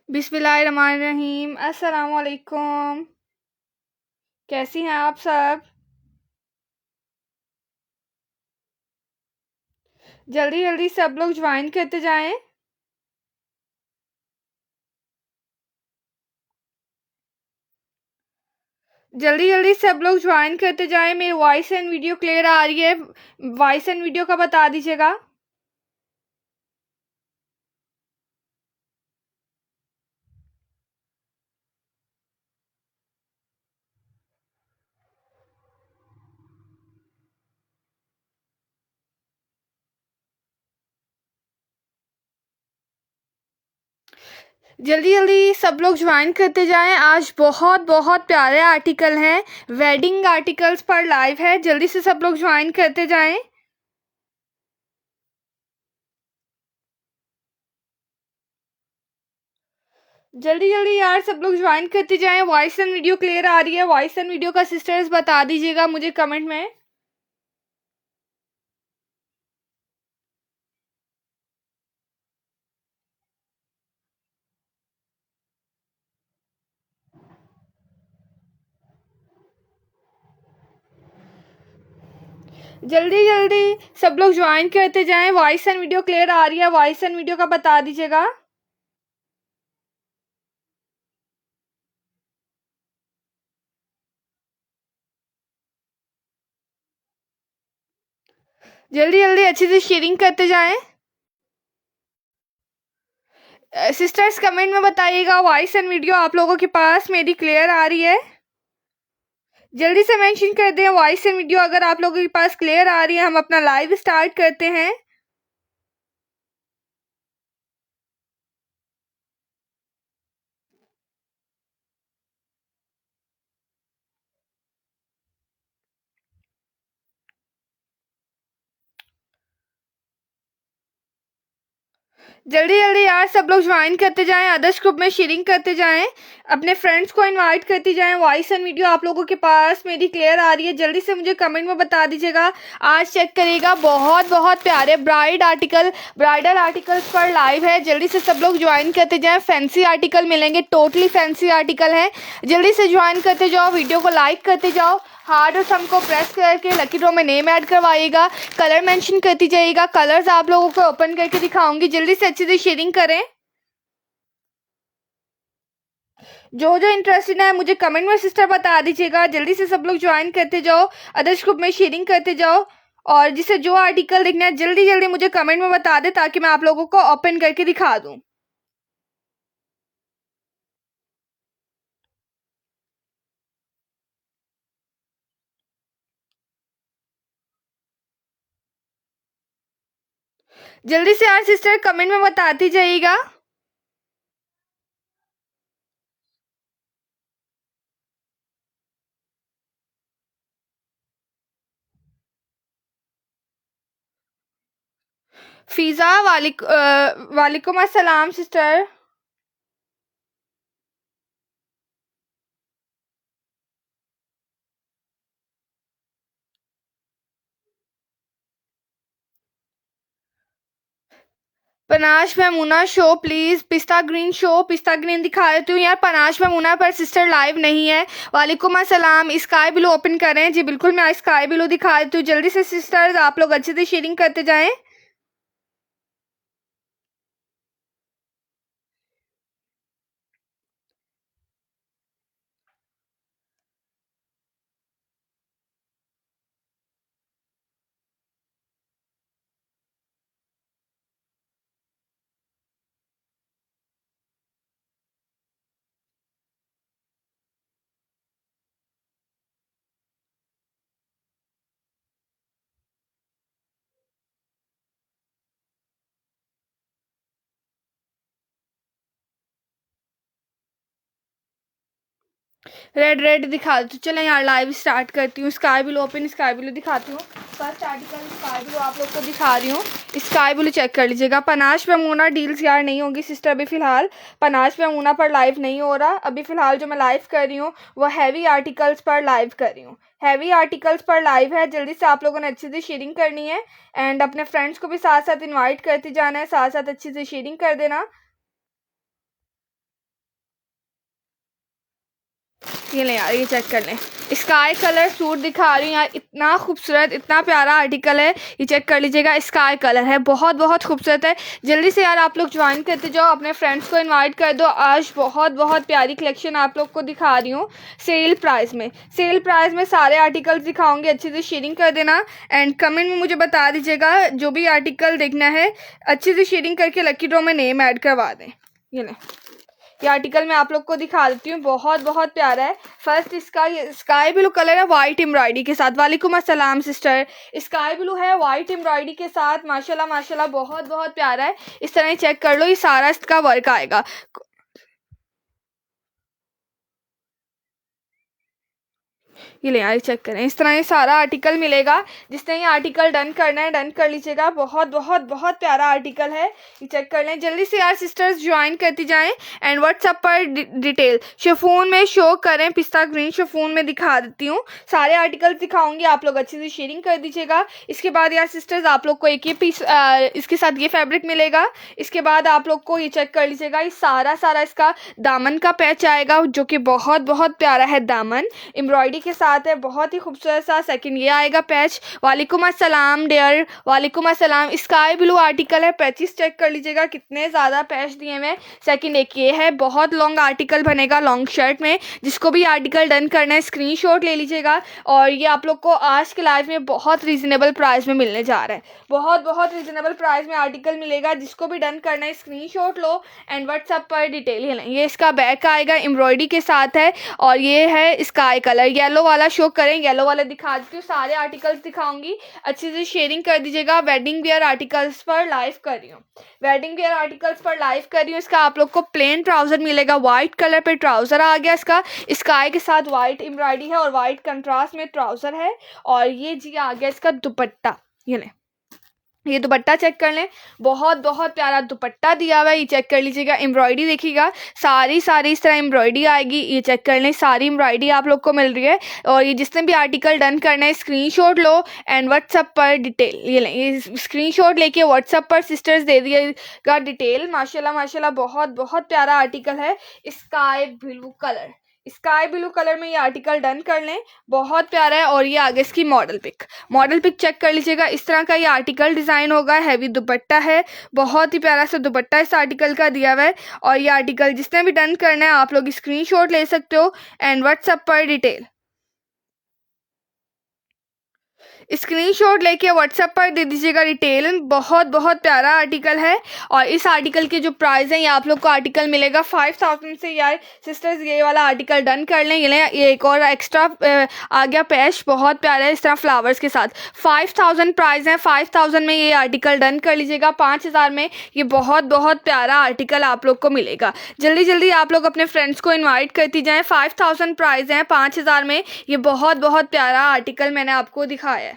बिस्मिल्लाहिर्रहमानिर्रहीम। अस्सलाम वालेकुम। कैसी हैं आप सब? जल्दी जल्दी सब लोग ज्वाइन करते जाएं। जल्दी जल्दी सब लोग ज्वाइन करते जाएं। मेरी वॉइस एंड वीडियो क्लियर आ रही है? वॉइस एंड वीडियो का बता दीजिएगा। जल्दी जल्दी सब लोग ज्वाइन करते जाएं। आज बहुत बहुत प्यारे आर्टिकल हैं, वेडिंग आर्टिकल्स पर लाइव है। जल्दी से सब लोग ज्वाइन करते जाएं। जल्दी जल्दी यार सब लोग ज्वाइन करते जाएं। वॉइस एंड वीडियो क्लियर आ रही है? वॉइस एंड वीडियो का सिस्टर्स बता दीजिएगा मुझे कमेंट में। जल्दी जल्दी सब लोग ज्वाइन करते जाएं। वॉइस एंड वीडियो क्लियर आ रही है? वॉइस एंड वीडियो का बता दीजिएगा। जल्दी जल्दी अच्छे से शेयरिंग करते जाएं। सिस्टर्स कमेंट में बताइएगा वॉइस एंड वीडियो आप लोगों के पास मेरी क्लियर आ रही है? जल्दी से मेंशन कर दें वॉइस एंड वीडियो अगर आप लोगों के पास क्लियर आ रही है। हम अपना लाइव स्टार्ट करते हैं। जल्दी जल्दी यार सब लोग ज्वाइन करते जाएं। अदर्स ग्रुप में शेयरिंग करते जाएं। अपने फ्रेंड्स को इनवाइट करती जाएं। वॉइस एंड वीडियो आप लोगों के पास मेरी क्लियर आ रही है? जल्दी से मुझे कमेंट में बता दीजिएगा। आज चेक करिएगा, बहुत बहुत प्यारे ब्राइडल आर्टिकल्स पर लाइव है। जल्दी से सब लोग ज्वाइन करते जाएं। फैंसी आर्टिकल मिलेंगे, टोटली फैंसी आर्टिकल है। जल्दी से ज्वाइन करते जाओ, वीडियो को लाइक करते जाओ, हार्ड और थंब को प्रेस करके लकी ड्रॉ में नेम ऐड करवाइएगा, कलर मेंशन करती जाइएगा। कलर्स आप लोगों को ओपन करके दिखाऊंगी। जल्दी से अच्छे से शेयरिंग करें। जो जो इंटरेस्टेड है मुझे कमेंट में सिस्टर बता दीजिएगा। जल्दी से सब लोग ज्वाइन करते जाओ, अदर्स ग्रुप में शेयरिंग करते जाओ। और जिसे जो आर्टिकल देखना है जल्दी जल्दी मुझे कमेंट में बता दे ताकि मैं आप लोगों को ओपन करके दिखा दूं। जल्दी से यार सिस्टर कमेंट में बताती जाइएगा। फिजा वालेकुम अस्सलाम सिस्टर। पनाश मैमूना शो प्लीज। पिस्ता ग्रीन शो, पिस्ता ग्रीन दिखा देती हूँ यार। पनाश मैमूना पर सिस्टर लाइव नहीं है। वालेकुम अस्सलाम। स्काई ब्लू ओपन करें जी? बिल्कुल मैं स्काई ब्लू दिखा देती हूँ। जल्दी से सिस्टर्स आप लोग अच्छे से शेयरिंग करते जाएं। रेड रेड दिखा देती हूँ। चलें यार लाइव स्टार्ट करती हूँ। Sky blue open, sky blue दिखाती हूँ। फर्स्ट आर्टिकल स्काई ब्लू आप लोग को दिखा रही हूँ। स्काई ब्लू चेक कर लीजिएगा। पनाश मैमूना डील्स यार नहीं होगी सिस्टर अभी फ़िलहाल। पनाश मैमूना पर लाइव नहीं हो रहा अभी फ़िलहाल। जो मैं लाइव कर रही हूँ वो हैवी आर्टिकल्स पर लाइव कर रही हूँ। हैवी आर्टिकल्स पर लाइव है। जल्दी से आप लोगों ने अच्छे से शेयरिंग करनी है एंड अपने फ्रेंड्स को भी साथ साथ इन्वाइट करते जाना है। साथ साथ अच्छे से शेयरिंग कर देना। ये लें यार, ये चेक कर लें, स्काई कलर सूट दिखा रही हूँ यार, इतना खूबसूरत, इतना प्यारा आर्टिकल है। ये चेक कर लीजिएगा, स्काई कलर है, बहुत बहुत खूबसूरत है। जल्दी से यार आप लोग ज्वाइन करते जाओ, अपने फ्रेंड्स को इनवाइट कर दो। आज बहुत बहुत प्यारी कलेक्शन आप लोग को दिखा रही हूँ सेल प्राइस में। सेल प्राइस में सारे आर्टिकल्स दिखाऊंगी, अच्छे से शेयरिंग कर देना एंड कमेंट में मुझे बता दीजिएगा जो भी आर्टिकल देखना है, अच्छे से शेयरिंग करके लकी ड्रॉ में नेम ऐड करवा दें। ये लें, ये आर्टिकल मैं आप लोग को दिखा देती हूँ, बहुत बहुत प्यारा है। फर्स्ट इसका ये स्काई ब्लू कलर है वाइट एम्ब्रॉयडरी के साथ। वालेकुम अस्सलाम सिस्टर, स्काई ब्लू है वाइट एम्ब्रॉयडरी के साथ, माशाल्लाह माशाल्लाह बहुत बहुत प्यारा है। इस तरह चेक कर लो, ये सारा इसका वर्क आएगा। ये ले यार, चेक करें, इस तरह ये सारा आर्टिकल मिलेगा। जिसने ये आर्टिकल डन करना है डन कर लीजिएगा, बहुत बहुत बहुत प्यारा आर्टिकल है। ये चेक कर लें, जल्दी से यार सिस्टर्स ज्वाइन करती जाएं एंड व्हाट्सएप पर डिटेल शिफॉन में शो करें, पिस्ता ग्रीन शिफॉन में दिखा देती हूँ, सारे आर्टिकल दिखाऊंगी, आप लोग अच्छे से शेयरिंग कर दीजिएगा। इसके बाद यार सिस्टर्स आप लोग को एक ये पीस इसके साथ ये फैब्रिक मिलेगा। इसके बाद आप लोग को ये चेक कर लीजिएगा, ये सारा सारा इसका दामन का पैच आएगा जो कि बहुत बहुत प्यारा है। दामन एम्ब्रॉयडरी के साथ है, बहुत ही खूबसूरत सा। सेकंड ये आएगा पैच। वालेकुम अस्सलाम डियर, वालेकुम अस्सलाम। स्काई ब्लू आर्टिकल है, पैचेस चेक कर लीजिएगा कितने ज़्यादा पैच दिए हुए हैं। सेकंड एक ये है, बहुत लॉन्ग आर्टिकल बनेगा लॉन्ग शर्ट में। जिसको भी आर्टिकल डन करना है स्क्रीनशॉट ले लीजिएगा। और ये आप लोग को आज के लाइव में बहुत रीज़नेबल प्राइस में मिलने जा रहा है, बहुत बहुत रीज़नेबल प्राइस में आर्टिकल मिलेगा। जिसको भी डन करना है स्क्रीनशॉट लो एंड व्हाट्सएप पर डिटेल ले लें। ये इसका बैक आएगा, एम्ब्रॉयडरी के साथ है और ये है स्काई कलर। येलो वाला शो करें, येलो वाला दिखा देती हूँ, सारे आर्टिकल्स दिखाऊंगी, अच्छे से शेयरिंग कर दीजिएगा। वेडिंग वेयर आर्टिकल्स पर लाइव कर रही हूँ, वेडिंग वेयर आर्टिकल्स पर लाइव कर रही हूँ। इसका आप लोग को प्लेन ट्राउजर मिलेगा, व्हाइट कलर पे ट्राउजर आ गया इसका, स्काई के साथ व्हाइट एम्ब्रॉयडरी है और व्हाइट कंट्रास्ट में ट्राउजर है। और ये जी आ गया इसका दुपट्टा। ये लें, ये दुपट्टा चेक कर लें, बहुत बहुत प्यारा दुपट्टा दिया हुआ है। ये चेक कर लीजिएगा, एम्ब्रॉयडरी देखिएगा, सारी सारी इस तरह एम्ब्रॉयडरी आएगी। ये चेक कर लें, सारी एम्ब्रॉयडरी आप लोग को मिल रही है। और ये जिसने भी आर्टिकल डन करना है स्क्रीनशॉट लो एंड व्हाट्सएप पर डिटेल ये लें। ये स्क्रीनशॉट लेके व्हाट्सएप पर सिस्टर्स दे दिएगा डिटेल। माशाल्लाह माशाल्लाह बहुत बहुत प्यारा आर्टिकल है। Sky blue colour, sky blue colour में ये आर्टिकल डन कर लें, बहुत प्यारा है। और ये आगे इसकी model pic, model pic check कर लीजिएगा, इस तरह का ये आर्टिकल डिज़ाइन होगा। हैवी दुपट्टा है, बहुत ही प्यारा सा दुपट्टा इस आर्टिकल का दिया हुआ है। और ये आर्टिकल जिसने भी डन करना है आप लोग स्क्रीनशॉट ले सकते हो एंड व्हाट्सएप पर डिटेल स्क्रीनशॉट लेके व्हाट्सएप पर दे दीजिएगा डिटेल। बहुत बहुत प्यारा आर्टिकल है। और इस आर्टिकल के जो प्राइस है, ये आप लोग को आर्टिकल मिलेगा 5000 से। यार सिस्टर्स ये वाला आर्टिकल डन कर लें। ये एक और एक्स्ट्रा आ गया पैच, बहुत प्यारा है इस तरह फ्लावर्स के साथ। 5000 प्राइस है, 5000 में ये आर्टिकल डन कर लीजिएगा। 5000 में ये बहुत बहुत प्यारा आर्टिकल आप लोग को मिलेगा। जल्दी जल्दी आप लोग अपने फ्रेंड्स को इन्वाइट करती जाएँ। 5000 प्राइस है, 5000 में ये बहुत बहुत प्यारा आर्टिकल मैंने आपको दिखाया है।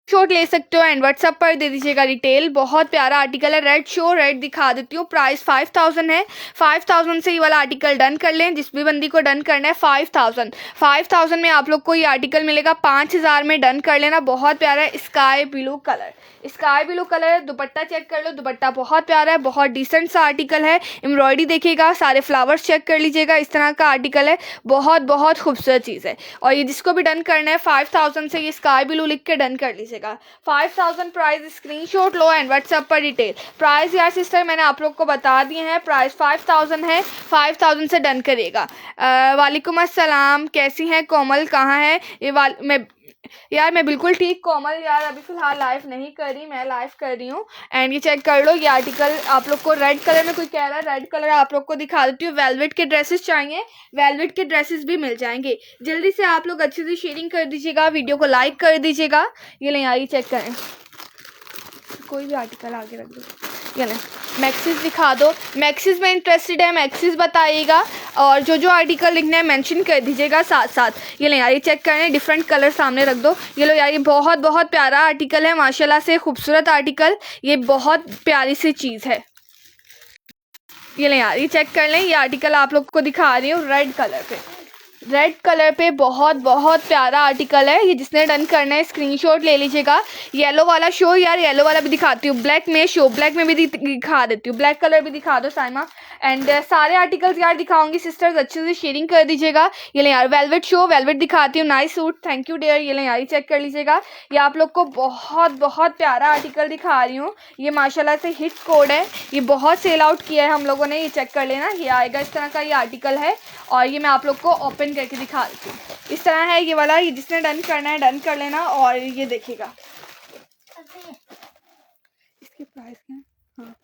शॉट ले सकते हो एंड व्हाट्सएप पर दे दीजिएगा डिटेल। बहुत प्यारा आर्टिकल है, रेड शो रेड दिखा देती हूँ। प्राइस 5000 है, 5000 से ये वाला आर्टिकल डन कर लें। जिस भी बंदी को डन करना है 5000 में आप लोग को ये आर्टिकल मिलेगा। 5000 में डन कर लेना, बहुत प्यारा है। Sky blue colour, sky blue colour. Dupatta check कर लो, दुपट्टा बहुत प्यारा है, बहुत डिसेंट सा आर्टिकल है। एम्ब्रॉयडरी देखिएगा, सारे फ्लावर्स चेक कर लीजिएगा, इस तरह का आर्टिकल है, बहुत बहुत खूबसूरत चीज़ है। और ये जिसको भी डन करना है 5000 से ये स्काई ब्लू लिख के डन कर लीजिएगा। 5000 price, screenshot low and WhatsApp पर डिटेल। प्राइस यार सिस्टर मैंने आप लोग को बता दिए हैं, प्राइस 5000 है, 5000 से डन करिएगा। वालेकुम अस्सलाम, कैसी हैं कोमल, कहाँ है ये मैं बिल्कुल ठीक कोमल। यार अभी फ़िलहाल लाइव नहीं कर रही, मैं लाइव कर रही हूँ। एंड ये चेक कर लो, ये आर्टिकल आप लोग को रेड कलर में, कोई कह रहा है रेड कलर आप लोग को दिखा देती हूँ। वेलवेट के ड्रेसेस चाहिए, वेलवेट के ड्रेसेस भी मिल जाएंगे। जल्दी से आप लोग अच्छे से शेयरिंग कर दीजिएगा, वीडियो को लाइक कर दीजिएगा। ये लें यार, ये चेक करें, कोई भी आर्टिकल आगे रख दो। ये लें, मैक्सिस दिखा दो, मैक्सिस में इंटरेस्टेड है मैक्सिस बताइएगा। और जो जो आर्टिकल लिखना है मेंशन कर दीजिएगा साथ साथ। ये लें यार, ये चेक करें, डिफरेंट कलर सामने रख दो। ये लो यार, ये बहुत बहुत प्यारा आर्टिकल है, माशाल्लाह से खूबसूरत आर्टिकल, ये बहुत प्यारी सी चीज़ है। ये लें यार, ये चेक कर लें, ये आर्टिकल आप लोग को दिखा रही हूँ रेड कलर पे, रेड कलर पे बहुत बहुत प्यारा आर्टिकल है ये। जिसने डन करना है स्क्रीनशॉट ले लीजिएगा। येलो वाला शो यार, येलो वाला भी दिखाती हूँ, ब्लैक में शो, ब्लैक में भी दिखा देती हूँ, ब्लैक कलर भी दिखा दो साइमा। एंड सारे आर्टिकल्स यार दिखाऊंगी सिस्टर्स, अच्छे से शेयरिंग कर दीजिएगा। ये ले यार वेलवेट शो, वेलवेट दिखाती हूँ, nice suit, thank you dear. ये ले यार चेक कर लीजिएगा, ये आप लोग को बहुत बहुत प्यारा आर्टिकल दिखा रही हूँ। ये माशाल्लाह से हिट कोड है, ये बहुत सेल आउट किया है हम लोगों ने, ये चेक कर लेना। ये आएगा इस तरह का ये आर्टिकल है और ये मैं आप लोग को ओपन करके दिखा देती हूँ। इस तरह है ये वाला, ये जिसने डन करना है डन कर लेना। और ये देखिएगा इसके प्राइस क्या है। हाँ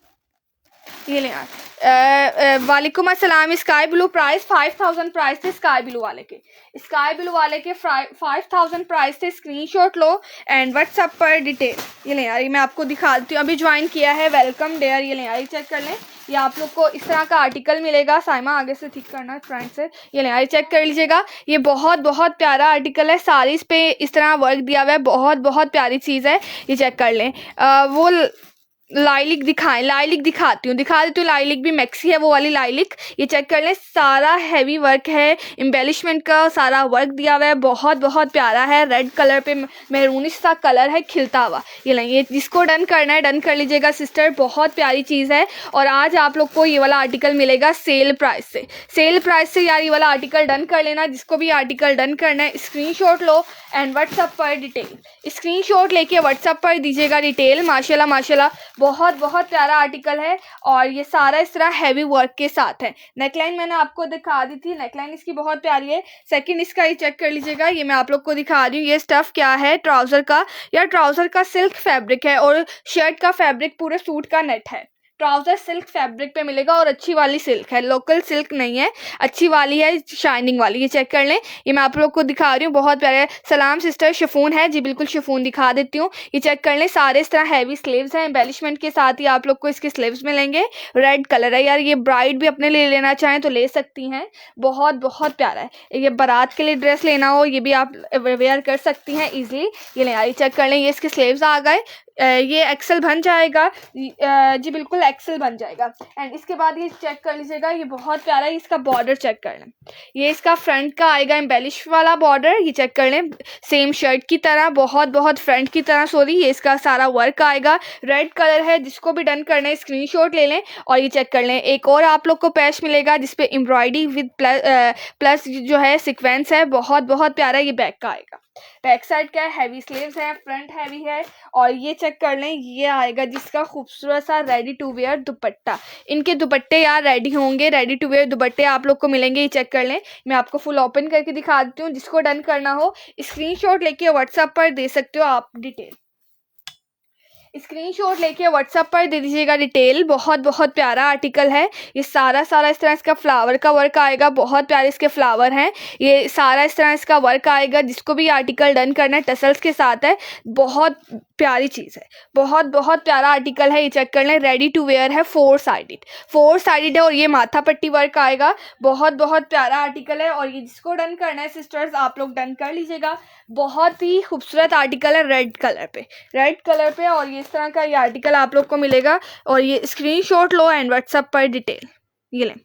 ये ले यार, वालेकुम अस्सलाम। स्काई ब्लू प्राइस 5000 प्राइस थे, स्काई ब्लू वाले के, स्काई ब्लू वाले के 5000 प्राइस थे। स्क्रीनशॉट लो एंड व्हाट्सएप पर डिटेल। ये ले यार, ये मैं आपको दिखा देती हूँ, अभी ज्वाइन किया है, वेलकम डेयर। ये ले यार, ये चेक कर लें, ये आप लोग को इस तरह का आर्टिकल मिलेगा। साइमा आगे से ठीक करना फ्रंट से। ये ले यार, चेक कर लीजिएगा, ये बहुत बहुत प्यारा आर्टिकल है, सारीज पे इस तरह वर्क दिया हुआ है, बहुत बहुत प्यारी चीज़ है। ये चेक कर लें। वो लाइलिक दिखाएं, लाइलिक दिखाती हूँ, दिखा देती हूँ। लाइलिक भी मैक्सी है वो वाली लाइलिक, ये चेक कर लें, सारा हैवी वर्क है, एम्बेलिशमेंट का सारा वर्क दिया हुआ है, बहुत बहुत प्यारा है। रेड कलर पे मैरूनिश सा कलर है खिलता हुआ। ये लें, ये जिसको डन करना है डन कर लीजिएगा सिस्टर, बहुत प्यारी चीज़ है। और आज आप लोग को ये वाला आर्टिकल मिलेगा सेल प्राइस से, सेल प्राइस से यार ये वाला आर्टिकल डन कर लेना। जिसको भी आर्टिकल डन करना है स्क्रीनशॉट लो एंड व्हाट्सएप पर डिटेल, स्क्रीनशॉट लेके व्हाट्सएप पर दीजिएगा डिटेल। माशाल्लाह माशाल्लाह बहुत बहुत प्यारा आर्टिकल है और ये सारा इस तरह हैवी वर्क के साथ है। नेकलाइन मैंने आपको दिखा दी थी, नेकलाइन इसकी बहुत प्यारी है। सेकंड इसका ये चेक कर लीजिएगा, ये मैं आप लोग को दिखा रही हूँ। ये स्टफ क्या है, ट्राउज़र का, या ट्राउज़र का सिल्क फैब्रिक है और शर्ट का फैब्रिक पूरे सूट का नेट है। ट्राउज़र सिल्क फैब्रिक पे मिलेगा और अच्छी वाली सिल्क है, लोकल सिल्क नहीं है, अच्छी वाली है, शाइनिंग वाली। ये चेक कर लें, ये मैं आप लोग को दिखा रही हूँ, बहुत प्यारे। सलाम सिस्टर, शिफॉन है जी, बिल्कुल शिफॉन दिखा देती हूँ। ये चेक कर लें, सारे इस तरह हैवी स्लीव्स हैं, एम्बेलिशमेंट के साथ ही आप लोग को इसके स्लीव्स मिलेंगे। रेड कलर है यार, ये ब्राइड भी अपने लिए लेना चाहें तो ले सकती हैं, बहुत बहुत प्यारा है। ये बारात के लिए ड्रेस लेना हो ये भी आप वेयर कर सकती हैं ईजिली। ये लें यार, चेक कर लें, ये इसके स्लीव्स आ गए, ये एक्सेल बन जाएगा जी, बिल्कुल एक्सेल बन जाएगा। एंड इसके बाद ये चेक कर लीजिएगा, ये बहुत प्यारा है, इसका बॉर्डर चेक कर लें, ये इसका फ्रंट का आएगा एम्बेलिश वाला बॉर्डर। ये चेक कर लें, सेम शर्ट की तरह, बहुत बहुत फ्रंट की तरह, सॉरी, ये इसका सारा वर्क आएगा। रेड कलर है, जिसको भी डन करना है स्क्रीनशॉट ले लें। और ये चेक कर लें, एक और आप लोग को पैच मिलेगा जिसपे एम्ब्रॉयडरी विद प्लस जो है सिक्वेंस है, बहुत बहुत प्यारा। ये बैक का आएगा, बैक साइड का हैवी स्लीव्स है, फ्रंट हैवी है। और ये चेक कर लें, ये आएगा जिसका खूबसूरत सा रेडी टू वेयर दुपट्टा। इनके दुपट्टे यार रेडी होंगे, रेडी टू वेयर दुपट्टे आप लोग को मिलेंगे। ये चेक कर लें, मैं आपको फुल ओपन करके दिखा देती हूँ। जिसको डन करना हो स्क्रीनशॉट लेके व्हाट्सएप पर दे सकते हो आप डिटेल, स्क्रीनशॉट लेके व्हाट्सएप पर दे दीजिएगा डिटेल। बहुत बहुत प्यारा आर्टिकल है, ये सारा इस तरह इसका फ्लावर का वर्क आएगा, बहुत प्यारे इसके फ्लावर हैं, ये सारा इस तरह इसका वर्क आएगा। जिसको भी आर्टिकल डन करना है टसल्स के साथ है, बहुत प्यारी चीज़ है, बहुत बहुत प्यारा आर्टिकल है। ये चेक कर लें, रेडी टू वेयर है, 4 साइडेड है और ये माथा पट्टी वर्क आएगा, बहुत बहुत प्यारा आर्टिकल है। और ये जिसको डन करना है सिस्टर्स आप लोग डन कर लीजिएगा, बहुत ही खूबसूरत आर्टिकल है, रेड कलर पे। और ये इस तरह का ये आर्टिकल आप लोग को मिलेगा। और ये स्क्रीनशॉट लो एंड व्हाट्सएप पर डिटेल, ये लें,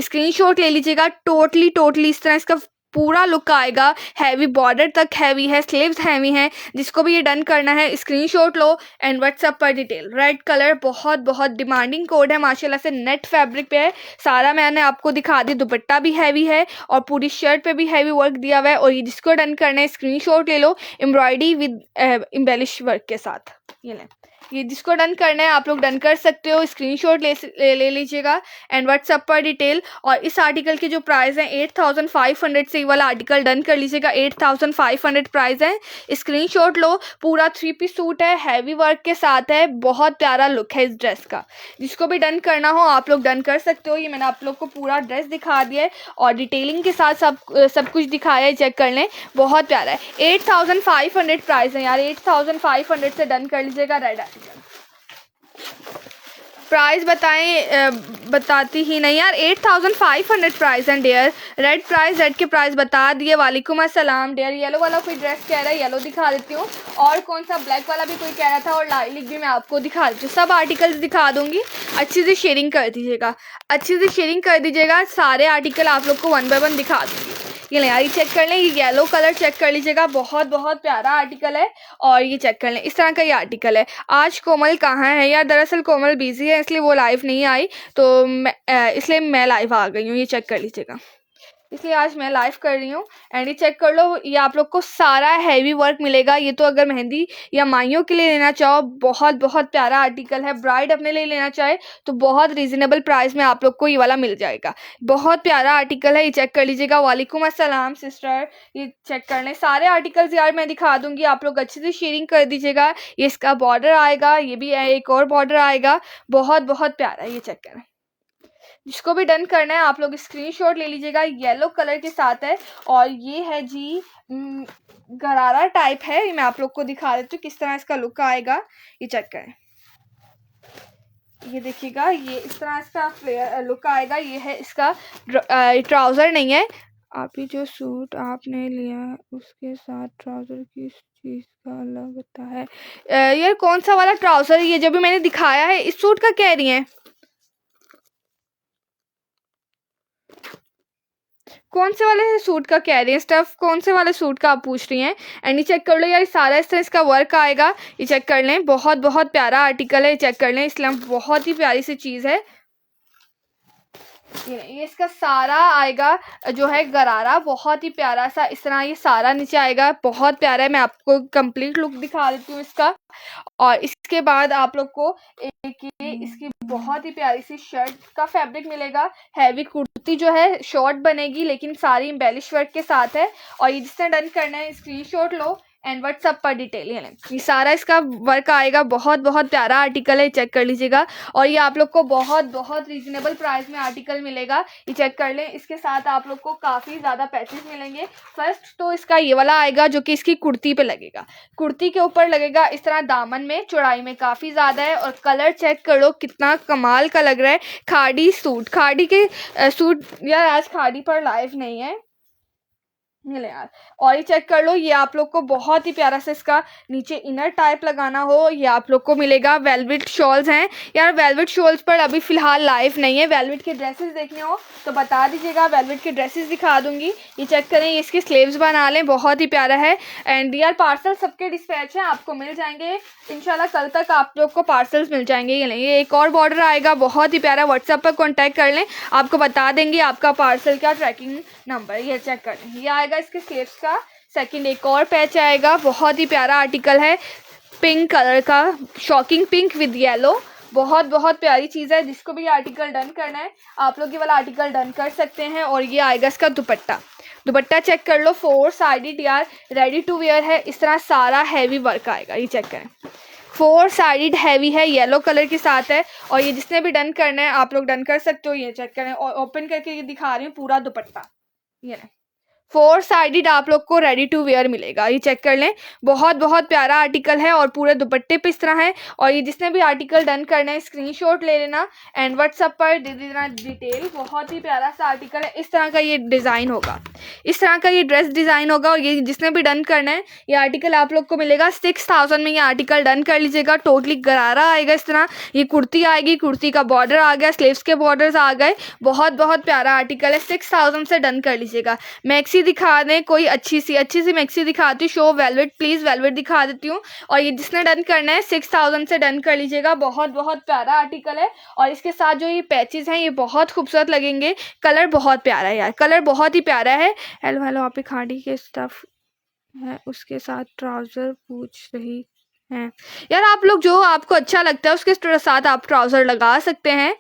स्क्रीनशॉट ले लीजिएगा। टोटली इस तरह इसका पूरा लुक आएगा, हैवी बॉर्डर तक हैवी है, स्लीव्स हैवी हैं। जिसको भी ये डन करना है स्क्रीनशॉट लो एंड व्हाट्सएप पर डिटेल। रेड कलर बहुत बहुत डिमांडिंग कोड है, माशाल्लाह से नेट फैब्रिक पे है सारा, मैंने आपको दिखा दी। दुपट्टा भी हैवी है और पूरी शर्ट पे भी हैवी वर्क दिया हुआ है। और ये जिसको डन करना है स्क्रीनशॉट ले लो, एम्ब्रॉयडरी विद एम्बेलिश वर्क के साथ। ये लें, ये जिसको डन करना है आप लोग डन कर सकते हो, स्क्रीनशॉट ले लीजिएगा एंड व्हाट्सएप पर डिटेल। और इस आर्टिकल के जो प्राइस हैं 8500 से, ये वाला आर्टिकल डन कर लीजिएगा, 8500 प्राइस है। स्क्रीनशॉट लो, पूरा 3 पीस सूट है, हैवी वर्क के साथ है, बहुत प्यारा लुक है इस ड्रेस का। जिसको भी डन करना हो आप लोग डन कर सकते हो। ये मैंने आप लोग को पूरा ड्रेस दिखा दिया है और डिटेलिंग के साथ सब कुछ दिखाया है, चेक कर लें, बहुत प्यारा है। 8500 प्राइस है यार, 8500 से डन कर लीजिएगा। रेड प्राइस बताती ही नहीं यार, 8500 प्राइस है डियर। रेड के प्राइस बता दिए। वालेकुम अस्सलाम डियर। येलो वाला कोई ड्रेस कह रहा है, येलो दिखा देती हूँ। और कौन सा ब्लैक वाला भी कोई कह रहा था, और लाइलिक भी मैं आपको दिखा देती हूँ। सब आर्टिकल्स दिखा दूंगी, अच्छे से शेयरिंग कर दीजिएगा, सारे आर्टिकल आप लोग को 1 बाय 1 दिखा दूंगी। ये ले यार, ये चेक कर लें, ये येलो कलर चेक कर लीजिएगा, बहुत बहुत प्यारा आर्टिकल है। और ये चेक कर लें, इस तरह का ये आर्टिकल है। आज कोमल कहाँ है यार? दरअसल कोमल बिजी है, इसलिए वो लाइव नहीं आई, तो इसलिए मैं लाइव आ गई हूँ। ये चेक कर लीजिएगा, इसलिए आज मैं लाइव कर रही हूँ। एंड ये चेक कर लो, ये आप लोग को सारा हैवी वर्क मिलेगा। ये तो अगर मेहंदी या माइयों के लिए लेना चाहो, बहुत बहुत प्यारा आर्टिकल है। ब्राइड अपने लिए लेना चाहे तो बहुत रीजनेबल प्राइस में आप लोग को ये वाला मिल जाएगा। बहुत प्यारा आर्टिकल है, ये चेक कर लीजिएगा। वालेकुम अस्सलाम सिस्टर, ये चेक कर लें। सारे आर्टिकल्स यार मैं दिखा दूंगी, आप लोग अच्छे से शेयरिंग कर दीजिएगा। ये इसका बॉर्डर आएगा, ये भी एक और बॉर्डर आएगा, बहुत बहुत प्यारा। ये चेक करें, जिसको भी डन करना है आप लोग स्क्रीनशॉट ले लीजिएगा। येलो कलर के साथ है, और ये है जी गरारा टाइप है। मैं आप लोग को दिखा देती हूँ किस तरह इसका लुक आएगा। ये चेक करें, ये देखिएगा, ये इस तरह इसका लुक आएगा। ये है इसका ट्राउज़र नहीं है। आप ही जो सूट आपने लिया उसके साथ ट्राउज़र किस चीज़ का लगता है? ये कौन सा वाला ट्राउज़र? ये जो भी मैंने दिखाया है इस सूट का कह रही हैं? कौन से वाले सूट का कह रही हैं? स्टफ कौन से वाले सूट का आप पूछ रही हैं? एंड ये चेक कर लो यार, सारा इस तरह इसका वर्क आएगा। ये चेक कर लें, बहुत बहुत प्यारा आर्टिकल है। ये चेक कर लें, इसलिए बहुत ही प्यारी सी चीज़ है। ये इसका सारा आएगा जो है गरारा, बहुत ही प्यारा सा इस तरह ये सारा नीचे आएगा, बहुत प्यारा है। मैं आपको कंप्लीट लुक दिखा देती हूँ इसका। और इसके बाद आप लोग को एक ये इसकी बहुत ही प्यारी सी शर्ट का फैब्रिक मिलेगा। हैवी कुर्ती जो है शॉर्ट बनेगी, लेकिन सारी एम्बेलिश वर्क के साथ है। और ये जिसने डन करना है स्क्रीनशॉट लो एंड व्हाट्सअप पर डिटेल ये लें। ये सारा इसका वर्क आएगा, बहुत बहुत प्यारा आर्टिकल है, चेक कर लीजिएगा। और ये आप लोग को बहुत बहुत रीजनेबल प्राइस में आर्टिकल मिलेगा। ये चेक कर लें, इसके साथ आप लोग को काफ़ी ज़्यादा पैचेस मिलेंगे। फर्स्ट तो इसका ये वाला आएगा जो कि इसकी कुर्ती पे लगेगा, कुर्ती के ऊपर लगेगा इस तरह, दामन में चौड़ाई में काफ़ी ज़्यादा है। और कलर चेक करो कितना कमाल का लग रहा है। खाड़ी सूट, खाड़ी के सूट यार आज खाड़ी पर लाइव नहीं है, मिले यार। और ये चेक कर लो, ये आप लोग को बहुत ही प्यारा सा इसका नीचे इनर टाइप लगाना हो, ये आप लोग को मिलेगा। वेलवेट शॉल्स हैं यार, वेलवेट शॉल्स पर अभी फ़िलहाल लाइव नहीं है। वेलवेट के ड्रेसेस देखने हो तो बता दीजिएगा, वेलवेट के ड्रेसेस दिखा दूंगी। ये चेक करें, ये इसके स्लीव्स बना लें, बहुत ही प्यारा है। एंड यार पार्सल सबके डिस्पैच हैं, आपको मिल जाएंगे इंशाल्लाह, कल तक आप लोग को पार्सल्स मिल जाएंगे। ये एक और बॉर्डर आएगा, बहुत ही प्यारा। व्हाट्सएप पर कॉन्टैक्ट कर लें, आपको बता देंगे आपका पार्सल का ट्रैकिंग नंबर। ये चेक कर लें, ये आएगा इसके स्लीव्स का सेकंड। एक और पैच आएगा, बहुत ही प्यारा आर्टिकल है, पिंक कलर का, शॉकिंग पिंक विद येलो, बहुत बहुत प्यारी चीज़ है। जिसको भी आर्टिकल डन करना है आप लोग ये वाला आर्टिकल डन कर सकते हैं। और ये आएगा इसका दुपट्टा, दुपट्टा चेक कर लो, 4 साइडेड यार, रेडी टू वेयर है। इस तरह सारा हैवी वर्क आएगा, ये चेक करें, 4 साइडेड हैवी है, येलो कलर के साथ है। और ये जिसने भी डन करना है आप लोग डन कर सकते हो। ये चेक करें, और ओपन करके ये दिखा रही हूँ पूरा दुपट्टा, ये 4 साइडेड आप लोग को रेडी टू वेयर मिलेगा। ये चेक कर लें, बहुत बहुत प्यारा आर्टिकल है और पूरे दुपट्टे पे इस तरह है। और ये जिसने भी आर्टिकल डन करना है स्क्रीनशॉट ले लेना एंड व्हाट्सएप पर दे देना डिटेल। बहुत ही प्यारा सा आर्टिकल है, इस तरह का ये डिज़ाइन होगा, इस तरह का ये ड्रेस डिज़ाइन होगा। और ये जिसने भी डन करना है ये आर्टिकल आप लोग को मिलेगा 6000 में। ये आर्टिकल डन कर लीजिएगा, टोटली गरारा आएगा इस तरह। ये कुर्ती आएगी, कुर्ती का बॉर्डर आ गया, स्लीव्स के बॉर्डर्स आ गए, बहुत बहुत प्यारा आर्टिकल है। 6000 से डन कर लीजिएगा। मैक्सी दिखा दें, कोई अच्छी सी मैक्सी दिखाती हूँ, शो वेलवेट प्लीज़, वेलवेट दिखा देती हूँ। और ये जिसने डन करना है 6000 से डन कर लीजिएगा, बहुत बहुत प्यारा आर्टिकल है। और इसके साथ जो ये पैचेस हैं ये बहुत खूबसूरत लगेंगे, कलर बहुत प्यारा है यार, कलर बहुत ही प्यारा है। हेलो हेलो, आप खाड़ी के स्टफ है उसके साथ ट्राउज़र पूछ रही हैं यार। आप लोग जो आपको अच्छा लगता है उसके साथ आप ट्राउज़र लगा सकते हैं।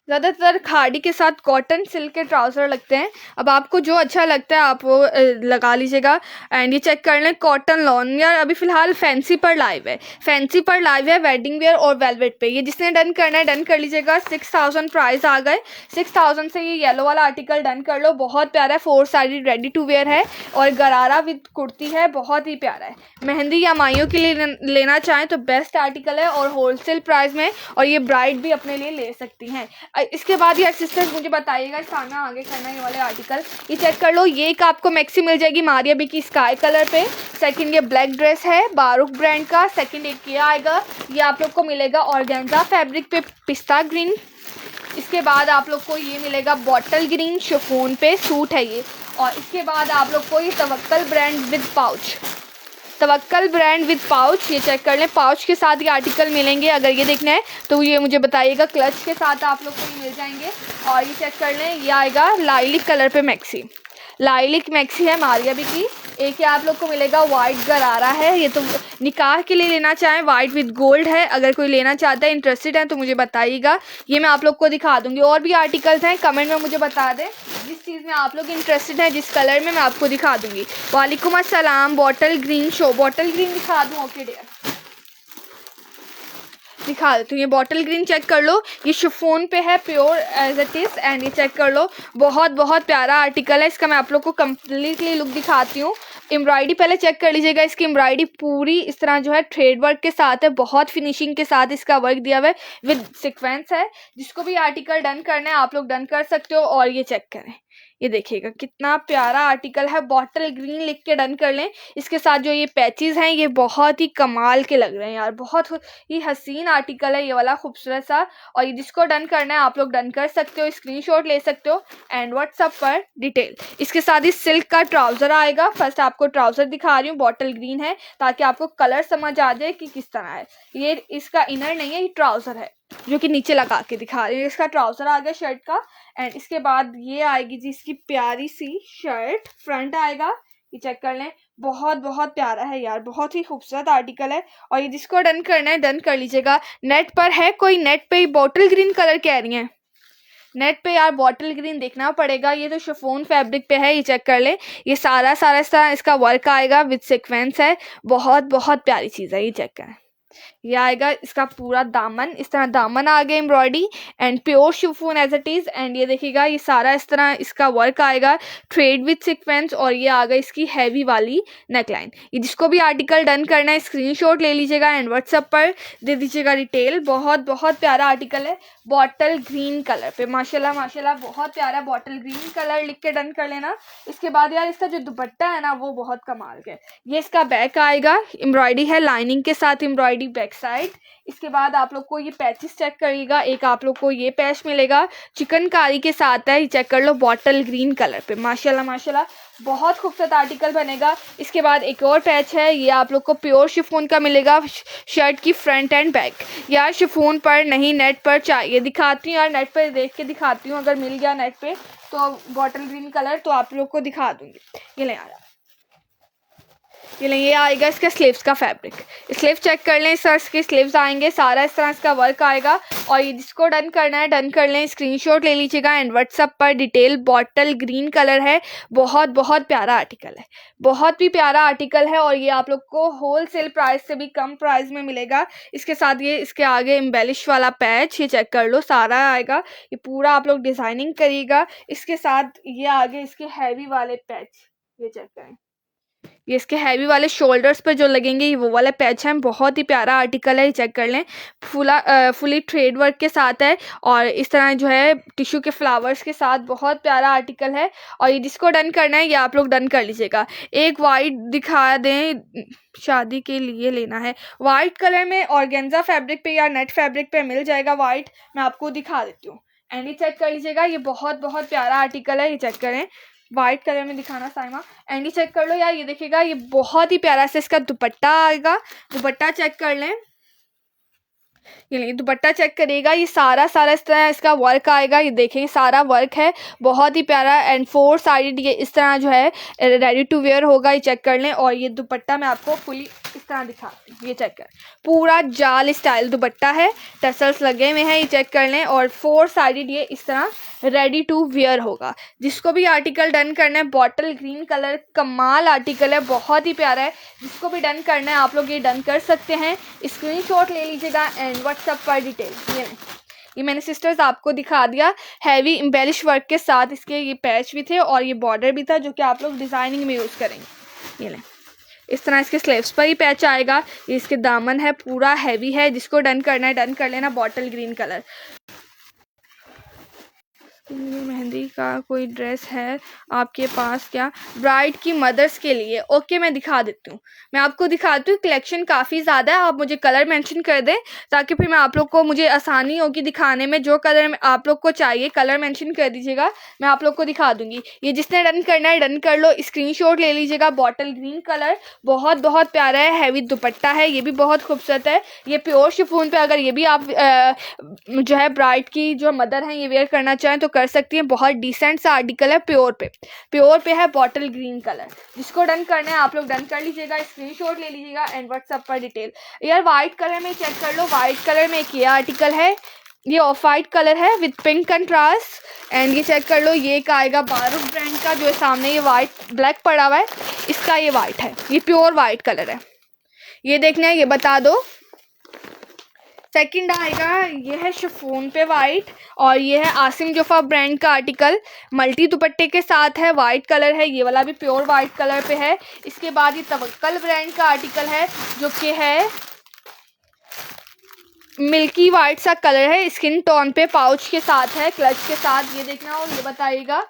ज़्यादातर खाड़ी के साथ कॉटन सिल्क के ट्राउज़र लगते हैं, अब आपको जो अच्छा लगता है आप वो लगा लीजिएगा। एंड ये चेक कर लें, कॉटन लॉन यार अभी फ़िलहाल फैंसी पर लाइव है, फैंसी पर लाइव है, वेडिंग वेयर और वेलवेट पे। ये जिसने डन करना है डन कर लीजिएगा। 6000 प्राइस आ गए, 6000 से ये येलो वाला आर्टिकल डन कर लो, बहुत प्यारा है, 4 साइडेड रेडी टू वेयर है और गरारा विद कुर्ती है, बहुत ही प्यारा है। मेहंदी या माइयों के लिए लेना चाहें तो बेस्ट आर्टिकल है और होलसेल प्राइस में, और ये ब्राइड भी अपने लिए ले सकती हैं। इसके बाद यार सिस्टर्स मुझे बताइएगा सामने आगे करना ये वाले आर्टिकल। ये चेक कर लो, ये एक आपको मैक्सी मिल जाएगी मारिया बी की स्काई कलर पे। सेकंड ये ब्लैक ड्रेस है बारूक ब्रांड का। सेकंड एक ये आएगा, ये आप लोग को मिलेगा ऑर्गेन्जा फैब्रिक पे पिस्ता ग्रीन इसके बाद आप लोग को ये मिलेगा बॉटल ग्रीन शिफॉन पे सूट है ये। और इसके बाद आप लोग को ये Tawakkal brand with pouch, Tawakkal brand with pouch, ये चेक कर लें। पाउच के साथ ये आर्टिकल मिलेंगे, अगर ये देखना है तो ये मुझे बताइएगा। क्लच के साथ आप लोग को ये मिल जाएंगे। और ये चेक कर लें, ये आएगा लाइलिक कलर पे मैक्सी, लाइलिक मैक्सी है मारिया भी की। एक ही आप लोग को मिलेगा वाइट गरारा है, ये तो निकाह के लिए लेना चाहें वाइट विद गोल्ड है। अगर कोई लेना चाहता है, इंटरेस्टेड है तो मुझे बताइएगा, ये मैं आप लोग को दिखा दूंगी। और भी आर्टिकल्स हैं, कमेंट में मुझे बता दें जिस चीज़ में आप लोग इंटरेस्टेड है, जिस कलर में मैं आपको दिखा दूंगी। वालेकुम अस्सलाम। Bottle green show, bottle green दिखा दूँ? ओके डियर, दिखा देती हूँ। ये बॉटल ग्रीन चेक कर लो, ये शिफॉन पे है pure as it is. And ये चेक कर लो, बहुत बहुत प्यारा आर्टिकल है। इसका मैं आप लोग को कम्प्लीटली लुक दिखाती हूँ। एम्ब्रॉयडरी पहले चेक कर लीजिएगा, इसकी एम्ब्रॉयडरी पूरी इस तरह जो है थ्रेड वर्क के साथ है, बहुत फिनिशिंग के साथ इसका वर्क दिया हुआ है, विद सिक्वेंस है। जिसको भी आर्टिकल डन करना है आप लोग डन कर सकते हो। और ये चेक करें, ये देखिएगा कितना प्यारा आर्टिकल है, बॉटल ग्रीन लिख के डन कर लें। इसके साथ जो ये पैचेस हैं ये बहुत ही कमाल के लग रहे हैं यार, बहुत ही हसीन आर्टिकल है ये वाला, खूबसूरत सा। और ये जिसको डन करना है आप लोग डन कर सकते हो, स्क्रीनशॉट ले सकते हो एंड व्हाट्सएप पर डिटेल। इसके साथ ही सिल्क का ट्राउज़र आएगा। फर्स्ट आपको ट्राउज़र दिखा रही हूँ, बॉटल ग्रीन है ताकि आपको कलर समझ आ जाए कि किस तरह है। ये इसका इनर नहीं है, ये ट्राउज़र है जो कि नीचे लगा के दिखा रही हूँ। इसका ट्राउज़र आ गया शर्ट का। एंड इसके बाद ये आएगी जी इसकी प्यारी सी शर्ट, फ्रंट आएगा, ये चेक कर लें, बहुत बहुत प्यारा है यार, बहुत ही खूबसूरत आर्टिकल है। और ये जिसको डन करना है डन कर लीजिएगा। नेट पर है कोई, नेट पे बॉटल ग्रीन कलर कह रही हैं, नेट पे यार बॉटल ग्रीन देखना पड़ेगा। ये तो शिफॉन फैब्रिक पे है, ये चेक कर ले, ये सारा सारा इस तरह इसका वर्क आएगा विद सीक्वेंस है, बहुत बहुत प्यारी चीज़ है। ये चेक करें, ये आएगा इसका पूरा दामन, इस तरह दामन आ गया embroidery and pure chiffon as it is. And ये देखिएगा ये सारा इस तरह इसका वर्क आएगा थ्रेड विद सीक्वेंस। और ये आ गई इसकी हैवी वाली नेकलाइन। ये जिसको भी आर्टिकल डन करना है स्क्रीनशॉट ले लीजिएगा एंड व्हाट्सएप पर दे दीजिएगा डिटेल। बहुत बहुत प्यारा आर्टिकल है, बॉटल ग्रीन कलर पे, माशाल्लाह माशाल्लाह बहुत प्यारा बॉटल ग्रीन कलर लिख के डन कर लेना। इसके बाद यार इसका जो दुपट्टा है ना वो बहुत कमाल का है। ये इसका बैक आएगा, एम्ब्रॉयडरी है लाइनिंग के साथ, एम्ब्रॉयडरी बैक साइड। इसके बाद आप लोग को ये पैचेस चेक करिएगा, एक आप लोग को ये पैच मिलेगा चिकनकारी के साथ है, ये चेक कर लो बॉटल ग्रीन कलर पे, माशाल्लाह माशाल्लाह बहुत खूबसूरत आर्टिकल बनेगा। इसके बाद एक और पैच है, ये आप लोग को प्योर शिफॉन का मिलेगा, शर्ट की फ्रंट एंड बैक। यार शिफॉन पर नहीं नेट पर चाहिए, दिखाती हूँ यार, नेट पर देख के दिखाती हूँ, अगर मिल गया नेट पे तो बॉटल ग्रीन कलर तो आप लोग को दिखा दूँगी। ये ले यार, ये आएगा इसका स्लीव्स का फैब्रिक, स्लीव चेक कर लें, सर्स के स्लीव्स आएंगे, सारा इस तरह इसका वर्क आएगा। और ये जिसको डन करना है डन कर लें, स्क्रीनशॉट ले लीजिएगा एंड व्हाट्सएप पर डिटेल। बॉटल ग्रीन कलर है, बहुत बहुत प्यारा आर्टिकल है, बहुत ही प्यारा आर्टिकल है। और ये आप लोग को होल सेल प्राइस से भी कम प्राइस में मिलेगा। इसके साथ ये इसके आगे एम्बेलिश वाला पैच, ये चेक कर लो, सारा आएगा, ये पूरा आप लोग डिज़ाइनिंग करिएगा। इसके साथ ये आगे इसके हैवी वाले पैच, ये चेक करें, ये इसके हैवी वाले शोल्डर्स पे जो लगेंगे ये वो वाले पैच हैं, बहुत ही प्यारा आर्टिकल है, ये चेक कर लें, फुली थ्रेड वर्क के साथ है। और इस तरह जो है टिश्यू के फ्लावर्स के साथ बहुत प्यारा आर्टिकल है। और ये जिसको डन करना है ये आप लोग डन कर लीजिएगा। एक वाइट दिखा दें, शादी के लिए लेना है, वाइट कलर में ऑर्गेन्जा फैब्रिक पे या नेट फैब्रिक पे मिल जाएगा वाइट, मैं आपको दिखा देती हूँ। एंड ये चेक कर लीजिएगा, ये बहुत बहुत प्यारा आर्टिकल है, ये चेक करें, वाइट कलर में दिखाना साइमा। एंड ये चेक कर लो यार, ये देखिएगा ये बहुत ही प्यारा से इसका दुपट्टा आएगा, दुपट्टा चेक कर लें, ये दुपट्टा चेक करिएगा, ये सारा सारा इस तरह इसका वर्क आएगा, ये देखिए सारा वर्क है, बहुत ही प्यारा। एंड 4 साइड ये इस तरह जो है रेडी टू वेयर होगा, ये चेक कर लें। और ये दुपट्टा मैं आपको फुली इस तरह दिखाती हूँ, ये चेक कर, पूरा जाल स्टाइल दुपट्टा है, टसल्स लगे हुए हैं, ये चेक कर लें। और 4 साइडेड ये इस तरह रेडी टू वेयर होगा। जिसको भी आर्टिकल डन करना है, बॉटल ग्रीन कलर कमाल आर्टिकल है, बहुत ही प्यारा है, जिसको भी डन करना है आप लोग ये डन कर सकते हैं। स्क्रीनशॉट ले लीजिएगा एंड व्हाट्सएप पर डिटेल। ये मैंने सिस्टर्स आपको दिखा दिया, हैवी एम्बेलिश वर्क के साथ इसके ये पैच भी थे और ये बॉर्डर भी था जो कि आप लोग डिज़ाइनिंग में यूज़ करेंगे। ये लें, इस तरह इसके स्लीव्स पर ही पैच आएगा, ये इसके दामन है, पूरा हैवी है, जिसको डन करना है डन कर लेना, बॉटल ग्रीन कलर। मेहंदी का कोई ड्रेस है आपके पास क्या? ब्राइड की मदर्स के लिए। ओके, मैं दिखा देती हूँ। मैं आपको दिखाती हूँ, कलेक्शन काफ़ी ज़्यादा है। आप मुझे कलर मेंशन कर दें ताकि फिर मैं आप लोग को, मुझे आसानी होगी दिखाने में। जो कलर में आप लोग को चाहिए कलर मेंशन कर दीजिएगा, मैं आप लोग को दिखा दूंगी। ये जिसने डन करना है डन कर लो, स्क्रीनशॉट ले लीजिएगा। बॉटल ग्रीन कलर बहुत बहुत प्यारा है, हैवी दुपट्टा है, ये भी बहुत खूबसूरत है। ये प्योर शिफॉन पे, अगर ये भी आप जो है ब्राइड की जो मदर हैं ये वेयर करना चाहें तो कर सकती हैं। बहुत डिसेंट सा आर्टिकल है, प्योर पे है, बॉटल ग्रीन कलर। जिसको डन करना है आप लोग डन कर लीजिएगा, स्क्रीनशॉट ले लीजिएगा एंड व्हाट्सएप पर डिटेल। यार वाइट कलर में चेक कर लो, वाइट कलर में एक ये आर्टिकल है, ये ऑफ वाइट कलर है विथ पिंक कंट्रास्ट। एंड ये चेक कर लो, ये एक आएगा बारूक ब्रांड का, जो है सामने ये वाइट ब्लैक पड़ा हुआ है, इसका ये वाइट है, ये प्योर वाइट कलर है। ये देखना है, ये बता दो। सेकंड आएगा, ये है शिफॉन पे वाइट, और ये है आसिम जोफा ब्रांड का आर्टिकल, मल्टी दुपट्टे के साथ है, वाइट कलर है, ये वाला भी प्योर वाइट कलर पे है। इसके बाद ये तवक्कल ब्रांड का आर्टिकल है, जो कि है मिल्की वाइट सा कलर है, स्किन टोन पे, पाउच के साथ है, क्लच के साथ। ये देखना और ये बताइएगा,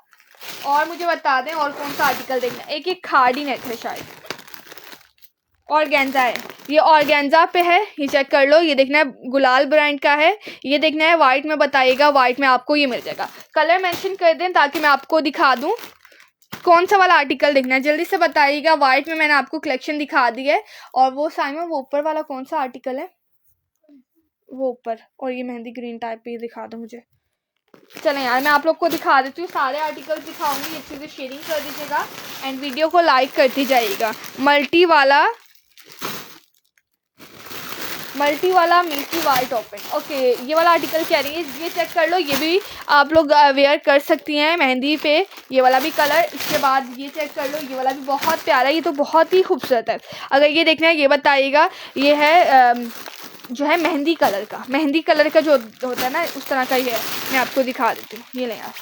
और मुझे बता दें और कौन सा आर्टिकल देखना। एक खाड़ी नेट है शायद, ऑर्गेन्जा है, ये ऑर्गेन्जा पे है, ये चेक कर लो। ये देखना है गुलाल ब्रांड का है, ये देखना है वाइट में बताइएगा, वाइट में आपको ये मिल जाएगा। कलर मेंशन कर दें ताकि मैं आपको दिखा दूं कौन सा वाला आर्टिकल देखना है, जल्दी से बताइएगा। वाइट में मैंने आपको कलेक्शन दिखा दी है। और वो साइमा, वो ऊपर वाला कौन सा आर्टिकल है, वो ऊपर, और ये मेहंदी ग्रीन टाइप पे दिखा दो मुझे। चलें यार, मैं आप लोग को दिखा देती हूँ, सारे आर्टिकल्स दिखाऊंगी, अच्छे से शेयरिंग कर दीजिएगा एंड वीडियो को लाइक करती जाइएगा। मल्टी वाला मिल्की वाइट ओपन, ओके, ये वाला आर्टिकल कह रही है, ये चेक कर लो। ये भी आप लोग वेयर कर सकती हैं मेहंदी पे, ये वाला भी कलर। इसके बाद ये चेक कर लो, ये वाला भी बहुत प्यारा है, ये तो बहुत ही खूबसूरत है। अगर ये देखना है ये बताइएगा, ये है जो है मेहंदी कलर का जो होता है ना, उस तरह का ये है। मैं आपको दिखा देती हूँ, ये लें यार,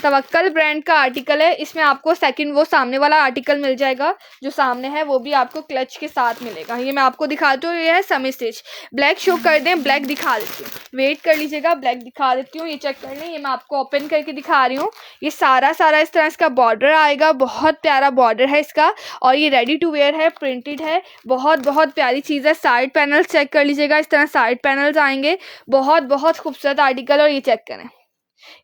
तवक्कल ब्रांड का आर्टिकल है। इसमें आपको सेकंड वो सामने वाला आर्टिकल मिल जाएगा, जो सामने है वो भी आपको क्लच के साथ मिलेगा। ये मैं आपको दिखाती हूँ, ये है सेमी स्टिच। ब्लैक शो कर दें, ब्लैक दिखा देती हूँ, वेट कर लीजिएगा, ब्लैक दिखा देती हूँ। ये चेक कर लें, ये मैं आपको ओपन करके दिखा रही हूँ। ये सारा इस तरह इसका बॉर्डर आएगा, बहुत प्यारा बॉर्डर है इसका, और ये रेडी टू वेयर है, प्रिंटेड है, बहुत प्यारी चीज़ है। साइड पैनल चेक कर लीजिएगा, इस तरह साइड पैनल्स आएंगे, बहुत खूबसूरत आर्टिकल। और ये चेक करें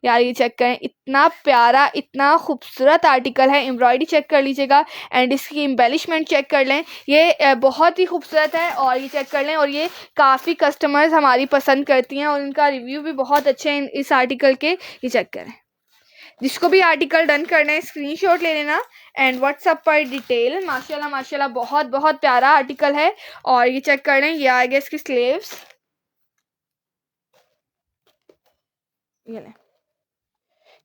यार, ये चेक करें, इतना प्यारा, इतना खूबसूरत आर्टिकल है। एम्ब्रॉयडरी चेक कर लीजिएगा एंड इसकी एम्बेलिशमेंट चेक कर लें, ये बहुत ही खूबसूरत है। और ये चेक कर लें, और ये काफ़ी कस्टमर्स हमारी पसंद करती हैं और उनका रिव्यू भी बहुत अच्छे हैं इस आर्टिकल के। ये चेक करें, जिसको भी आर्टिकल डन करना है स्क्रीनशॉट ले लेना एंड व्हाट्सएप पर डिटेल। माशाल्लाह बहुत प्यारा आर्टिकल है। और ये चेक कर लें, ये आ गया इसकी स्लीव्स,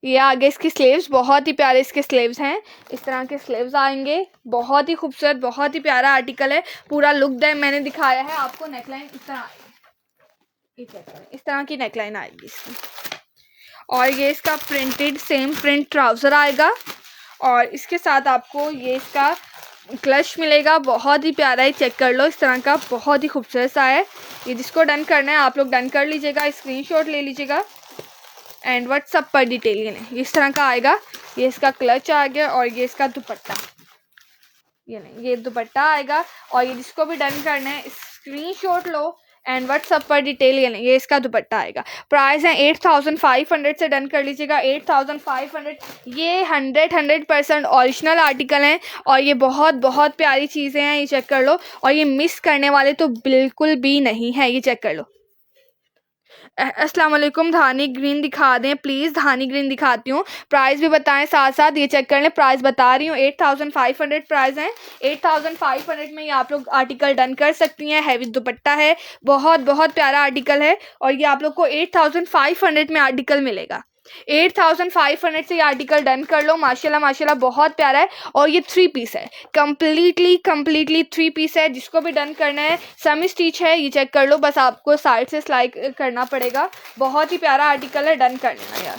ये आगे इसकी स्लीव्स, बहुत ही प्यारे इसके स्लीव्स हैं, इस तरह के स्लीव्स आएंगे, बहुत ही खूबसूरत, बहुत ही प्यारा आर्टिकल है। पूरा लुक दे मैंने दिखाया है आपको। नेकलाइन इस तरह आएगी, इस तरह की नेकलाइन आएगी इसकी। और ये इसका प्रिंटेड सेम प्रिंट ट्राउज़र आएगा, और इसके साथ आपको ये इसका क्लच मिलेगा, बहुत ही प्यारा है, चेक कर लो, इस तरह का बहुत ही खूबसूरत सा है। ये जिसको डन करना है आप लोग डन कर लीजिएगा, स्क्रीनशॉट ले लीजिएगा एंड व्हाट्सएप पर डिटेल। ये नहीं, इस तरह का आएगा, ये इसका क्लच आ गया, और ये इसका दुपट्टा, ये नहीं, ये दुपट्टा आएगा। और ये जिसको भी डन करना है स्क्रीनशॉट लो एंड व्हाट्सएप पर डिटेल। ये नहीं, ये इसका दुपट्टा आएगा। प्राइस है 8500 से डन कर लीजिएगा, 8500। ये 100% ओरिजिनल आर्टिकल हैं, और ये बहुत प्यारी चीज़ें हैं, ये चेक कर लो। और ये मिस करने वाले तो बिल्कुल भी नहीं है, ये चेक कर लो। अस्सलाम वालेकुम, धानी ग्रीन दिखा दें प्लीज़, धानी ग्रीन दिखाती हूँ, प्राइस भी बताएं साथ साथ। ये चेक कर लें, प्राइस बता रही हूँ, 8500 प्राइस है। 8500 में ये आप लोग आर्टिकल डन कर सकती हैं। हैवी दुपट्टा है, बहुत प्यारा आर्टिकल है, और ये आप लोग को 8500 में आर्टिकल मिलेगा। 8500 से ये आर्टिकल डन कर लो। माशाल्लाह बहुत प्यारा है, और ये 3 पीस है, कम्प्लीटली 3 पीस है। जिसको भी डन करना है, सेमी स्टिच है, ये चेक कर लो, बस आपको साइड से सिलाई करना पड़ेगा। बहुत ही प्यारा आर्टिकल है, डन कर लेना यार।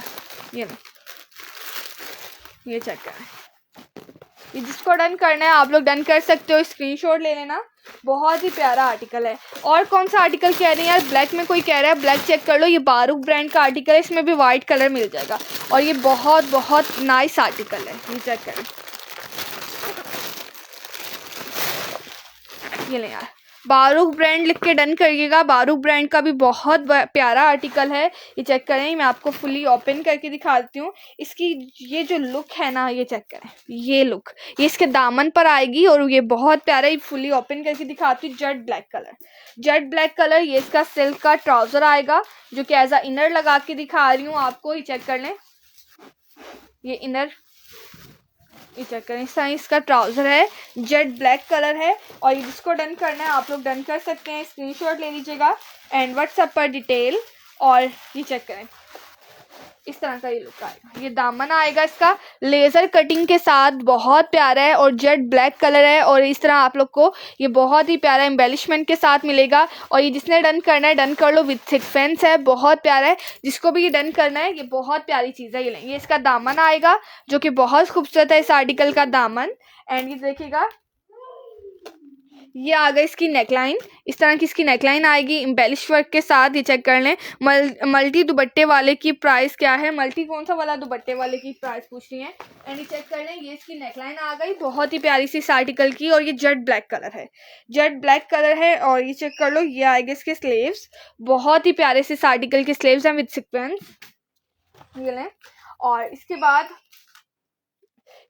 ये चेक करें, ये जिसको डन करना है आप लोग डन कर सकते हो, स्क्रीनशॉट ले लेना बहुत ही प्यारा आर्टिकल है। और कौन सा आर्टिकल कह रहे हैं यार, ब्लैक में कोई कह रहा है ब्लैक चेक कर लो, ये बारूक ब्रांड का आर्टिकल है, इसमें भी वाइट कलर मिल जाएगा और ये बहुत बहुत नाइस आर्टिकल है, ये चेक करें। ये ले यार, बारूक ब्रांड लिख के डन करिएगा, बारूक ब्रांड का भी बहुत प्यारा आर्टिकल है, ये चेक करें। मैं आपको फुली ओपन करके दिखाती हूँ। इसकी ये जो लुक है ना, ये चेक करें, ये लुक, ये इसके दामन पर आएगी और ये बहुत प्यारा, ये फुली ओपन करके दिखाती हूँ। Jet black colour, jet black colour, ये इसका सिल्क का ट्राउजर आएगा जो कि एज अ इनर लगा के दिखा रही हूँ आपको, ये चेक कर लें, ये इनर, ये चेक करें, इस तरह इसका ट्राउजर है, जेट ब्लैक कलर है। और ये जिसको डन करना है आप लोग डन कर सकते हैं, स्क्रीनशॉट ले लीजिएगा एंड व्हाट्सएप पर डिटेल। और ये चेक करें, इस तरह का ये लुक आएगा, ये दामन आएगा इसका लेज़र कटिंग के साथ, बहुत प्यारा है और जेट ब्लैक कलर है। और इस तरह आप लोग को ये बहुत ही प्यारा एम्बेलिशमेंट के साथ मिलेगा। और ये जिसने डन करना है डन कर लो, विथ सीक्वेंस है, बहुत प्यारा है, जिसको भी ये डन करना है, ये बहुत प्यारी चीज़ है। ये लें, ये इसका दामन आएगा जो कि बहुत खूबसूरत है इस आर्टिकल का दामन। एंड ये देखिएगा, ये आ गई इसकी नेकलाइन, इस तरह की इसकी नेकलाइन आएगी एम्बेलिश वर्क के साथ, ये चेक कर लें। मल्टी दुपट्टे वाले की प्राइस क्या है, मल्टी कौन सा वाला दुपट्टे वाले की प्राइस पूछ रही है। एंड ये चेक कर लें, ये इसकी नेकलाइन आ गई बहुत ही प्यारी सी इस आर्टिकल की, और ये जेट ब्लैक कलर है, जेट ब्लैक कलर है। और ये चेक कर लो, ये आएगा इसके स्लीव्स, बहुत ही प्यारे से इस आर्टिकल के स्लीव्स हैं विद सीक्वेंस, ये लें। और इसके बाद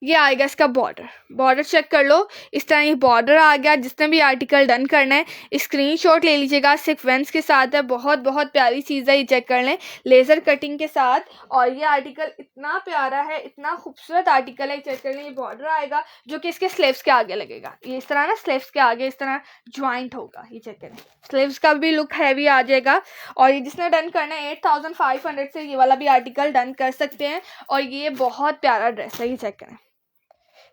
ये आएगा इसका बॉर्डर, बॉर्डर चेक कर लो, इस तरह ये बॉर्डर आ गया। जिसने भी आर्टिकल डन करना है स्क्रीनशॉट ले लीजिएगा, सीक्वेंस के साथ है, बहुत बहुत प्यारी चीज़ है, ये चेक कर लें, लेज़र कटिंग के साथ। और ये आर्टिकल इतना प्यारा है, इतना खूबसूरत आर्टिकल है, चेक कर लें। ये बॉर्डर आएगा जो कि इसके स्लीव्स के आगे लगेगा, ये इस तरह ना स्लीव्स के आगे इस तरह ज्वाइंट होगा, ये चेक करें, स्लीव्स का भी लुक हैवी आ जाएगा। और ये जिसने डन करना है 8500 से ये वाला भी आर्टिकल डन कर सकते हैं। और ये बहुत प्यारा ड्रेस है, ये चेक करें,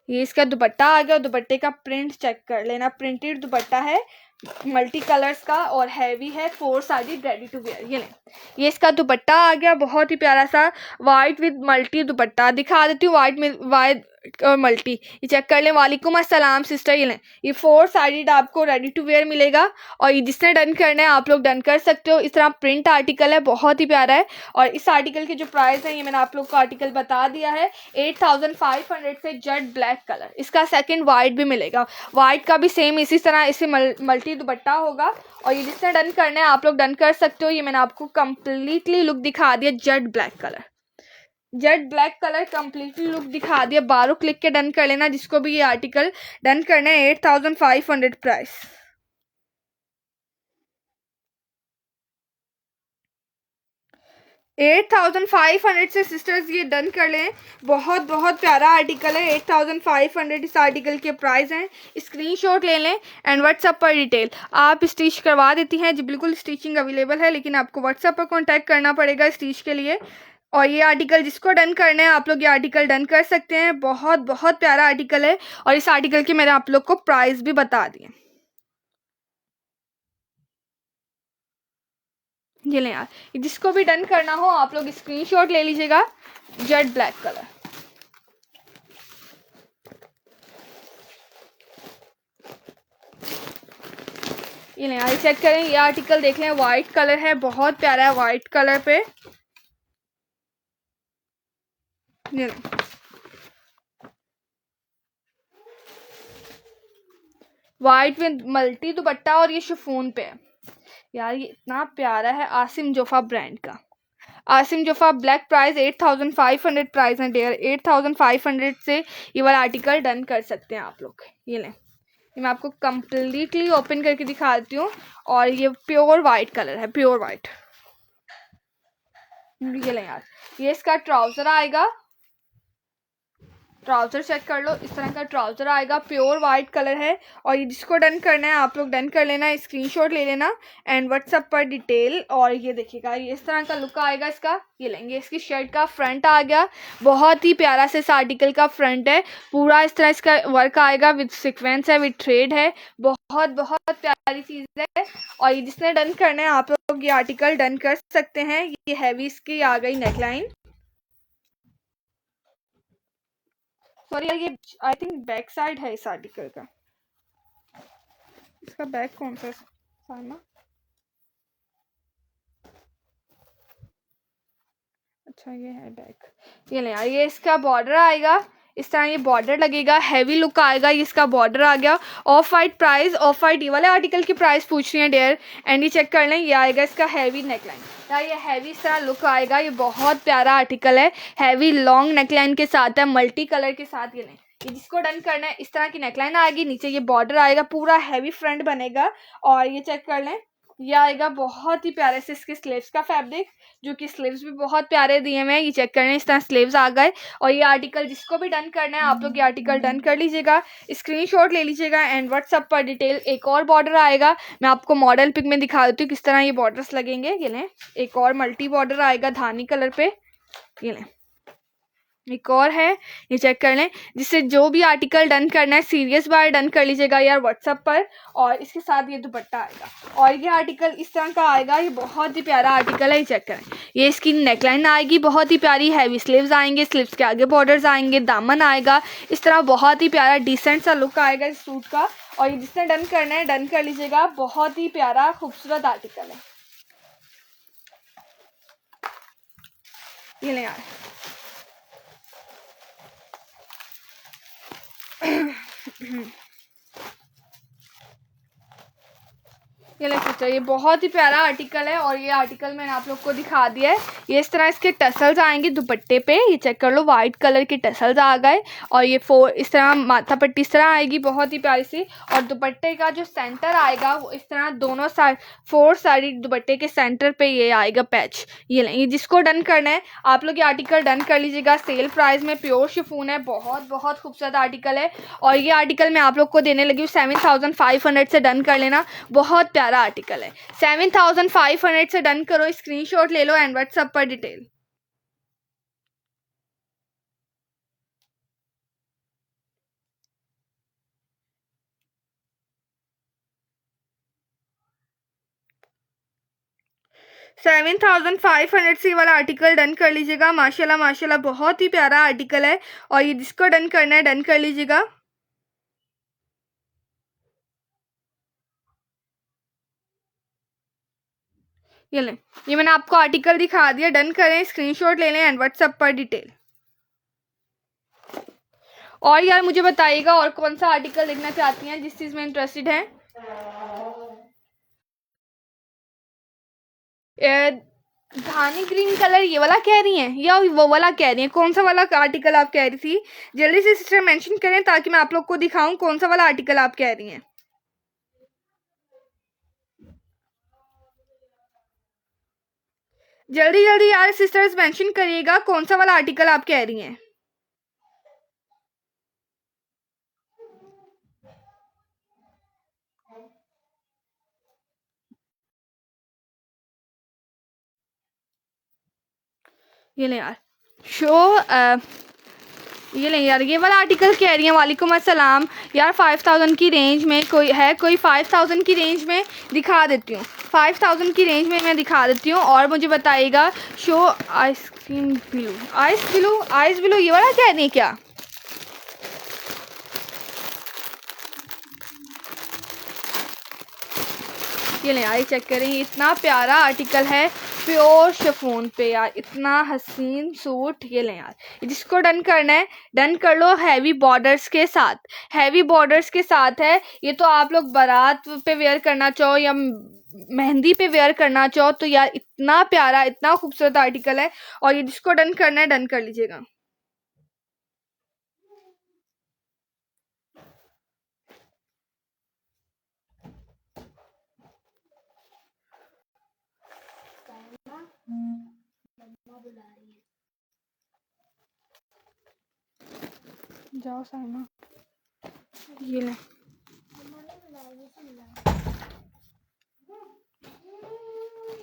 ये इसका दुपट्टा आ गया, दुपट्टे का प्रिंट चेक कर लेना, प्रिंटेड दुपट्टा है मल्टी कलर्स का और हैवी है, 4 साइडेड रेडी टू वेयर। ये लें, ये इसका दुपट्टा आ गया बहुत ही प्यारा सा, वाइट विद मल्टी दुपट्टा दिखा देती हूँ, वाइट में वाइट और मल्टी, ये चेक कर लें। वालेकुम अस्सलाम सिस्टर, ये लें, ये 4 साइडेड आपको रेडी टू वेयर मिलेगा। और ये जिसने डन करना है आप लोग डन कर सकते हो, इस तरह प्रिंट आर्टिकल है, बहुत ही प्यारा है। और इस आर्टिकल की जो प्राइस है ये मैंने आप लोग को आर्टिकल बता दिया है, 8500 से, जेट ब्लैक कलर, इसका सेकंड वाइट भी मिलेगा, वाइट का भी सेम इसी तरह इसे मल्टी दुपट्टा होगा। और ये जिसने डन करना है आप लोग डन कर सकते हो, ये मैंने आपको कंप्लीटली लुक दिखा दिया, jet black colour, jet black colour completely look दिखा दिया। बारूक लिख के डन कर लेना जिसको भी ये आर्टिकल डन करना है, 8500 प्राइस। $8500 से सिस्टर्स ये डन कर लें, बहुत बहुत प्यारा आर्टिकल है, 8500 इस आर्टिकल के प्राइस हैं। स्क्रीनशॉट ले लें एंड व्हाट्सएप पर डिटेल। आप स्टिच करवा देती हैं जी, बिल्कुल स्टिचिंग अवेलेबल है, लेकिन आपको व्हाट्सएप पर कॉन्टैक्ट करना पड़ेगा स्टिच के लिए। और ये आर्टिकल जिसको डन करना है आप लोग ये आर्टिकल डन कर सकते हैं, बहुत बहुत प्यारा आर्टिकल है। और इस आर्टिकल के मैंने आप लोग को प्राइस भी बता दिए। ये लें यार, जिसको भी डन करना हो आप लोग स्क्रीनशॉट ले लीजिएगा, जेट ब्लैक कलर। ये लें यार, चेक करें, ये आर्टिकल देख लें, वाइट कलर है, बहुत प्यारा है वाइट कलर पे। ये लें, वाइट विद मल्टी दुपट्टा और ये शिफॉन पे है यार, ये इतना प्यारा है, आसिम जोफा ब्रांड का, Asim Jofa black, price 8500 price है डेयर, 8500 से ये वाला आर्टिकल डन कर सकते हैं आप लोग। ये लें, ये मैं आपको कंप्लीटली ओपन करके दिखाती हूँ। और ये प्योर वाइट कलर है, प्योर वाइट। ये लें यार, ये इसका ट्राउजर आएगा, ट्राउजर चेक कर लो, इस तरह का ट्राउजर आएगा, प्योर वाइट कलर है। और ये जिसको डन करना है आप लोग डन कर लेना, स्क्रीनशॉट ले लेना एंड व्हाट्सएप पर डिटेल। और ये देखिएगा, ये इस तरह का लुक आएगा इसका। ये लेंगे, इसकी शर्ट का फ्रंट आ गया, बहुत ही प्यारा से इस आर्टिकल का फ्रंट है, पूरा इस तरह इसका वर्क आएगा, विद सिक्वेंस है, विद थ्रेड है, बहुत बहुत प्यारी चीज़ है। और ये जिसने डन करना है आप लोग ये आर्टिकल डन कर सकते हैं। ये हैवी इसकी आ गई नेकलाइन, सॉरी ये आई थिंक बैक साइड है इस आर्टिकल का, इसका बैक कौन सा है साइमा? अच्छा ये है बैक। ये ले यार, ये इसका बॉर्डर आएगा, इस तरह ये बॉर्डर लगेगा, हैवी लुक आएगा। ये इसका बॉर्डर आ गया। Of white price, of white ये वाले आर्टिकल की प्राइस पूछ रही है डेयर, एंड ये चेक कर लें। ये आएगा इसका हैवी नेकलाइन यार, ये हैवी इस तरह लुक आएगा। ये बहुत प्यारा आर्टिकल है, हैवी लॉन्ग नेकलाइन के साथ है, मल्टी कलर के साथ। ये नहीं, ये जिसको डन करना है इस तरह की नेकलाइन आएगी, नीचे ये बॉर्डर आएगा, पूरा हैवी फ्रंट बनेगा। और ये चेक कर लें, ये आएगा बहुत ही प्यारे से इसके स्लीव्स का फैब्रिक, जो कि स्लीव्स भी बहुत प्यारे दिए हुए हैं। ये चेक करें, इस तरह स्लीव्स आ गए। और ये आर्टिकल जिसको भी डन करना है आप लोग ये आर्टिकल डन कर लीजिएगा, स्क्रीनशॉट ले लीजिएगा एंड व्हाट्सएप पर डिटेल। एक और बॉर्डर आएगा, मैं आपको मॉडल पिक में दिखा देती हूँ किस तरह ये बॉर्डर्स लगेंगे। ये लें, एक और मल्टी बॉर्डर आएगा धानी कलर पे। ये लें, एक और है, ये चेक कर लें। जिससे जो भी आर्टिकल डन करना है सीरियस बार डन कर लीजिएगा यार व्हाट्सएप पर। और इसके साथ ये दुपट्टा आएगा और ये आर्टिकल इस तरह का आएगा। ये बहुत ही प्यारा आर्टिकल है, ये चेक करें। ये इसकी नेकलाइन आएगी बहुत ही प्यारी, हैवी स्लीव्स आएंगे, स्लीव्स के आगे बॉर्डर्स आएंगे, दामन आएगा इस तरह, बहुत ही प्यारा डिसेंट सा लुक आएगा इस सूट का। और ये जिसने डन करना है डन कर लीजिएगा, बहुत ही प्यारा खूबसूरत आर्टिकल है। ये ले यार ये ले सिस्टर, ये बहुत ही प्यारा आर्टिकल है। और ये आर्टिकल मैंने आप लोग को दिखा दिया है। ये इस तरह इसके टसल्स आएंगे दुपट्टे पे, ये चेक कर लो, वाइट कलर के टसल्स आ गए। और ये इस तरह माथा पट्टी इस तरह आएगी बहुत ही प्यारी सी। और दुपट्टे का जो सेंटर आएगा वो इस तरह दोनों साइड 4 साइड दुपट्टे के सेंटर पे ये आएगा पैच। ये जिसको डन करना है आप लोग ये आर्टिकल डन कर लीजिएगा। सेल प्राइस में प्योर शिफॉन है, बहुत बहुत खूबसूरत आर्टिकल है। और ये आर्टिकल मैं आप लोग को देने लगी हूँ 7500 से डन कर लेना, बहुत प्यारा आर्टिकल है। 7500 से डन करो, स्क्रीनशॉट ले लो एंड व्हाट्सएप पर डिटेल। $7,500 से वाला आर्टिकल डन कर लीजिएगा। माशाल्लाह माशाल्लाह बहुत ही प्यारा आर्टिकल है। और ये जिसको डन करना है डन कर लीजिएगा। ये लें, ये मैंने आपको आर्टिकल दिखा दिया, डन करें, स्क्रीनशॉट ले लें एंड व्हाट्सएप पर डिटेल। और यार मुझे बताइएगा और कौन सा आर्टिकल देखना चाहती हैं, जिस चीज़ में इंटरेस्टेड हैं। धानी ग्रीन कलर ये वाला कह रही हैं या वो वाला कह रही हैं? कौन सा वाला आर्टिकल आप कह रही थी? जल्दी से सिस्टर मेंशन करें ताकि मैं आप लोग को दिखाऊं कौन सा वाला आर्टिकल आप कह रही हैं। जल्दी जल्दी यार सिस्टर्स मेंशन करिएगा कौन सा वाला आर्टिकल आप कह रही हैं। ये ले यार ये नहीं यार, ये वाला आर्टिकल कह रही है। वालेकुम अस्सलाम यार, 5000 की रेंज में कोई है? कोई 5000 की रेंज में दिखा देती हूँ, 5000 की रेंज में मैं दिखा देती हूँ। और मुझे बताइएगा show ice cream blue, ice blue ये वाला कह रही है क्या? ये ले यार, चेक करें, इतना प्यारा आर्टिकल है प्योर शिफॉन पे यार, इतना हसीन सूट। ये लें यार, जिसको डन करना है डन कर लो। हैवी बॉर्डर्स के साथ, हैवी बॉर्डर्स के साथ है ये। तो आप लोग बारात पे वेयर करना चाहो या मेहंदी पे वेयर करना चाहो तो यार इतना प्यारा इतना खूबसूरत आर्टिकल है। और ये जिसको डन करना है डन कर लीजिएगा। जाओ साइमा, ये ले,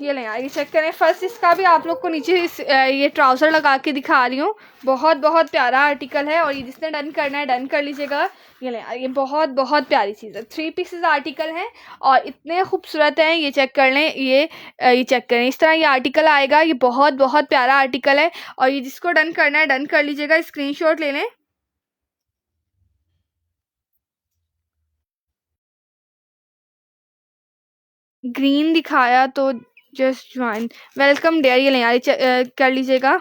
ये लें यार, ये चेक करें। फर्स्ट इसका भी आप लोग को नीचे ये ट्राउज़र लगा के दिखा रही हूँ, बहुत बहुत प्यारा आर्टिकल है। और ये जिसने डन करना है डन कर लीजिएगा। ये लें यार, ये बहुत बहुत प्यारी चीज़ है, 3 पीसेस आर्टिकल हैं और इतने खूबसूरत हैं। ये चेक कर लें, ये चेक करें, इस तरह ये आर्टिकल आएगा। ये बहुत बहुत प्यारा आर्टिकल है। और ये जिसको डन करना है डन कर लीजिएगा, स्क्रीनशॉट ले लें। ग्रीन दिखाया तो जस्ट ज्वाइन। वेलकम डेयर, ये लें यार, कर लीजिएगा।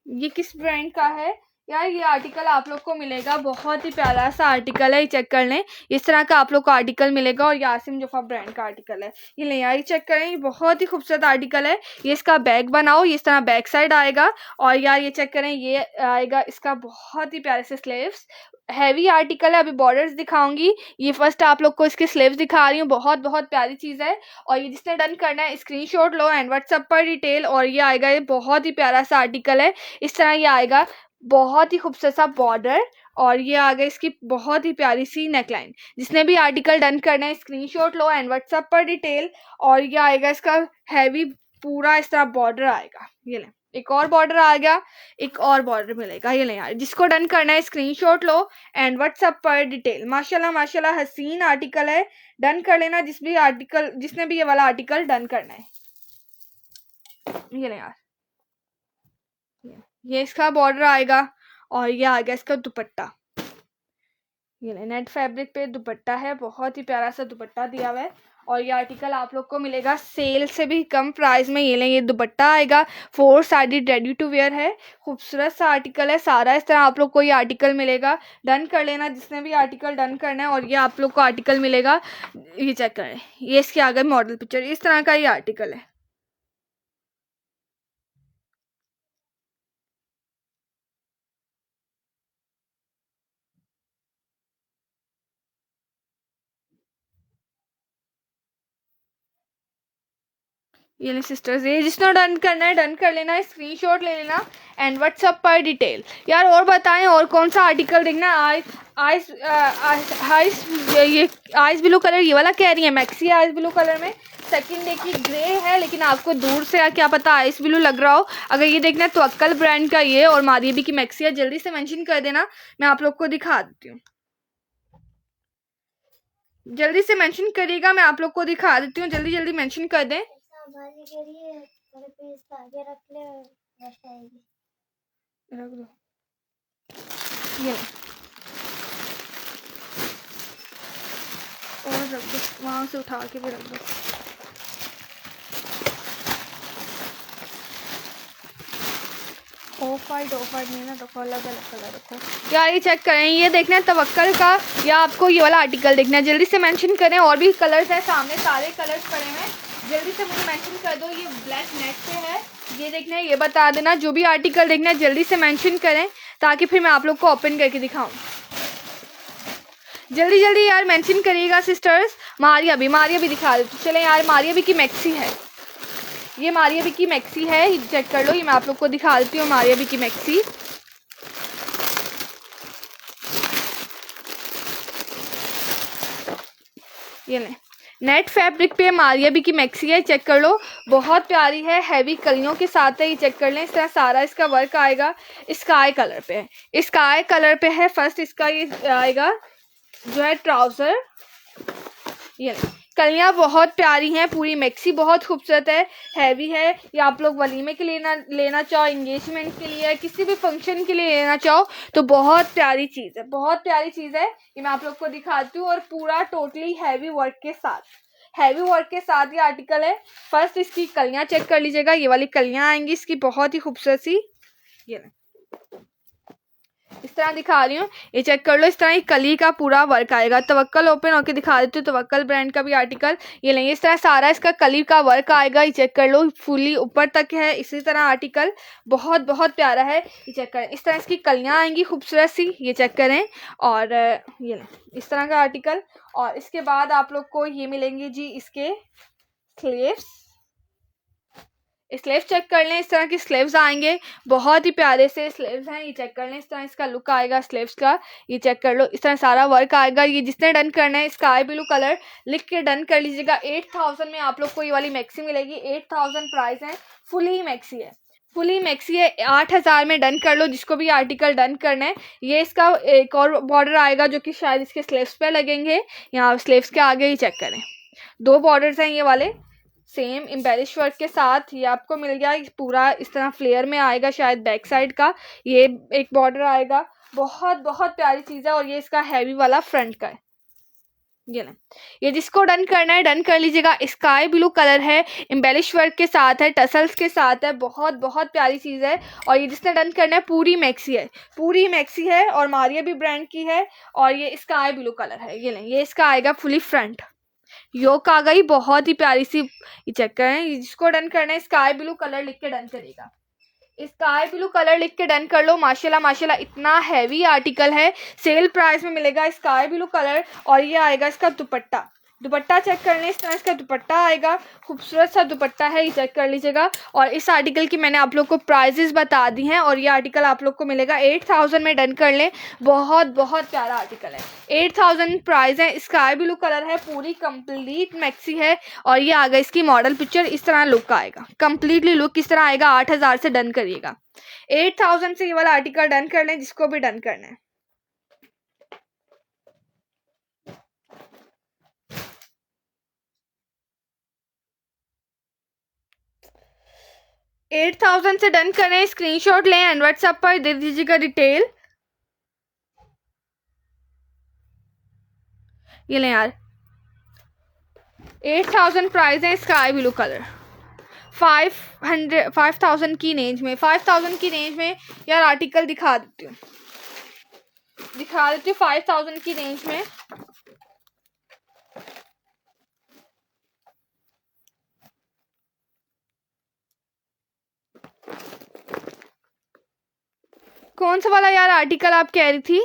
ये किस ब्रांड का है यार? ये आर्टिकल आप लोग को मिलेगा, बहुत ही प्यारा सा आर्टिकल है, ये चेक कर लें। इस तरह का आप लोग को आर्टिकल मिलेगा और ये आसिम जोफा ब्रांड का आर्टिकल है। ये लें यार, ये चेक करें, ये बहुत ही खूबसूरत आर्टिकल है। ये इसका बैग बनाओ, ये इस तरह बैक साइड आएगा। और यार ये चेक करें, ये आएगा इसका बहुत ही प्यारे से स्लीव्स। हैवी आर्टिकल है, अभी बॉर्डर्स दिखाऊंगी। ये फर्स्ट आप लोग को इसके स्लीव्स दिखा रही हूँ, बहुत बहुत प्यारी चीज़ है। और ये जिसने डन करना है स्क्रीनशॉट लो एंड व्हाट्सएप पर डिटेल। और ये आएगा, ये बहुत ही प्यारा सा आर्टिकल है। इस तरह ये आएगा, बहुत ही खूबसूरत सा बॉर्डर। और ये आ गई इसकी बहुत ही प्यारी सी नेकलाइन। जिसने भी आर्टिकल डन करना है स्क्रीनशॉट लो एंड व्हाट्सएप पर डिटेल। और ये आएगा इसका हैवी, पूरा इस तरह बॉर्डर आएगा। ये लें, एक और बॉर्डर आ गया, एक और बॉर्डर मिलेगा। ये लें यार, जिसको डन करना है स्क्रीनशॉट लो एंड व्हाट्सएप पर डिटेल। माशाल्लाह माशाल्लाह हसीन आर्टिकल है, डन कर लेना जिसने भी ये वाला आर्टिकल डन करना है। ये लें यार, ये इसका बॉर्डर आएगा। और ये आ गया इसका दुपट्टा। ये नेट फैब्रिक पे दुपट्टा है, बहुत ही प्यारा सा दुपट्टा दिया हुआ है। और ये आर्टिकल आप लोग को मिलेगा सेल से भी कम प्राइस में। ये लें, ये दुपट्टा आएगा, 4 साइडेड रेडी टू वेयर है, खूबसूरत सा आर्टिकल है सारा। इस तरह आप लोग को ये आर्टिकल मिलेगा, डन कर लेना जिसने भी आर्टिकल डन करना है। और ये आप लोग को आर्टिकल मिलेगा, ये चेक करें, ये इसके आगे मॉडल पिक्चर, इस तरह का ये आर्टिकल है। ये ले सिस्टर्स, ये जिसने डन करना है डन कर लेना, स्क्रीनशॉट ले लेना एंड व्हाट्सएप पर डिटेल। यार और बताएं, और कौन सा आर्टिकल देखना? आइस आइस ये आइस ब्लू कलर, ये वाला कह रही है मैक्सी आइस ब्लू कलर में। सेकंड देखिए ग्रे है, लेकिन आपको दूर से क्या पता आइस ब्लू लग रहा हो। अगर ये देखना है तो अक्कल ब्रांड का ये और मारियबी की मैक्सी है, जल्दी से मेंशन कर देना, मैं आप लोग को दिखा देती हूँ। जल्दी से मेंशन करिएगा, मैं आप लोग को दिखा देती हूँ, जल्दी जल्दी मेंशन कर दें। रख दो ये, और रख दो, वहाँ से उठा के भी रख दो। ऑफ वाइट नहीं ना रखो, अलग अलग कलर रखो। यार ये चेक करें, ये देखना है तवक्कल का, या आपको ये वाला आर्टिकल देखना है, जल्दी से मेंशन करें। और भी कलर्स हैं सामने, सारे कलर्स पड़े हैं, जल्दी से मुझे मेंशन कर दो। ये ब्लैक नेट पे है, ये देखना है, ये बता देना। जो भी आर्टिकल देखना है जल्दी से मेंशन करें, ताकि फिर मैं आप लोग को ओपन करके दिखाऊं। जल्दी जल्दी यार मेंशन करिएगा सिस्टर्स। मारिया भी दिखा देती। चले यार, मारिया भी की मैक्सी है, ये मारियबी की मैक्सी है, चेक कर लो। ये मैं आप लोग को दिखा देती हूँ, मारियबी की मैक्सी। ये ले, नेट फैब्रिक पे मारियबी की मैक्सी है, चेक कर लो, बहुत प्यारी है, हैवी कलियों के साथ है। ये चेक कर लें, इस तरह सारा इसका वर्क आएगा, स्काई कलर पे है, स्काई कलर पे है। फर्स्ट इसका ये आएगा जो है ट्राउजर। ये कलियाँ बहुत प्यारी हैं, पूरी मैक्सी बहुत खूबसूरत है, हैवी है। ये आप लोग वलीमे के लिए लेना चाहो, इंगेजमेंट के लिए, किसी भी फंक्शन के लिए लेना चाहो तो बहुत प्यारी चीज़ है, बहुत प्यारी चीज़ है। ये मैं आप लोग को दिखाती हूँ। और पूरा टोटली हैवी वर्क के साथ, हैवी वर्क के साथ ये आर्टिकल है। फर्स्ट इसकी कलियाँ चेक कर लीजिएगा, ये वाली कलियाँ आएंगी इसकी बहुत ही खूबसूरत सी। ये इस तरह दिखा रही हूँ, ये चेक कर लो, इस तरह कली का पूरा वर्क आएगा। तवक्कल ओपन होके दिखा देती हूँ, तवक्कल ब्रांड का भी आर्टिकल। ये लेंगे, इस तरह सारा इसका कली का वर्क आएगा, ये चेक कर लो, फुली ऊपर तक है। इसी तरह आर्टिकल बहुत बहुत प्यारा है, ये चेक करें, इस तरह इसकी कलियाँ आएंगी खूबसूरत सी, ये चेक करें। और ये लें, इस तरह का आर्टिकल। और इसके बाद आप लोग को ये मिलेंगे जी इसके स्लीव्स। स्लीव्स चेक कर लें, इस तरह की स्लीव्स आएंगे, बहुत ही प्यारे से स्लीव्स हैं, ये चेक कर लें, इस तरह इसका लुक आएगा स्लीव्स का। ये चेक कर लो, इस तरह सारा वर्क आएगा। ये जिसने डन करना है स्काई ब्लू कलर लिख के डन कर लीजिएगा। 8000 में आप लोग को ये वाली मैक्सी मिलेगी, 8000 प्राइस है, फुल ही मैक्सी है, फुली मैक्सी है। 8000 में डन कर लो, जिसको भी आर्टिकल डन करना है। ये इसका एक और बॉर्डर आएगा जो कि शायद इसके स्लीव्स पे लगेंगे, यहाँ स्लीव्स के आगे ही चेक करें, 2 बॉर्डर्स हैं ये वाले, सेम एम्बेलिश वर्क के साथ। ये आपको मिल गया पूरा इस तरह फ्लेयर में आएगा, शायद बैक साइड का ये एक बॉर्डर आएगा, बहुत बहुत प्यारी चीज़ है। और ये इसका हैवी वाला फ्रंट का है, ये लें, ये जिसको डन करना है डन कर लीजिएगा। स्काई ब्लू कलर है, एम्बेलिश वर्क के साथ है, टसल्स के साथ है, बहुत बहुत प्यारी चीज़ है। और ये जिसने डन करना है पूरी मैक्सी है, पूरी मैक्सी है और मारिया भी ब्रांड की है और ये स्काई ब्लू कलर है। ये लें, ये इसका आएगा फुली फ्रंट, योक आ गई, बहुत ही प्यारी सी। ये चेक करें, जिसको डन करना है स्काई ब्लू कलर लिख के डन करेगा। स्काई ब्लू कलर लिख के डन कर लो। माशाल्लाह माशाल्लाह, इतना हैवी आर्टिकल है, सेल प्राइस में मिलेगा स्काई ब्लू कलर। और ये आएगा इसका दुपट्टा, दुपट्टा चेक कर लें, इस तरह इसका दुपट्टा आएगा, खूबसूरत सा दुपट्टा है, ये चेक कर लीजिएगा। और इस आर्टिकल की मैंने आप लोग को प्राइजेस बता दी हैं और ये आर्टिकल आप लोग को मिलेगा 8000 में, डन कर लें। बहुत बहुत प्यारा आर्टिकल है, 8000 प्राइस है। स्काई ब्लू कलर है, पूरी कंप्लीट मैक्सी है और ये आ गई इसकी मॉडल पिक्चर। इस तरह लुक आएगा, कंप्लीटली लुक किस तरह आएगा। 8000 से डन करिएगा, 8000 से ये वाला आर्टिकल डन कर लें, जिसको भी डन करना है। 8000 से डन करें, स्क्रीनशॉट लें एंड व्हाट्सएप पर दे दीजिएगा डिटेल। ये लें यार, 8000 प्राइस है, स्काई ब्लू कलर। 5000 की रेंज में, 5000 की रेंज में यार आर्टिकल दिखा देती हूँ, 5000 की रेंज में। कौन सा वाला यार आर्टिकल आप कह रही थी?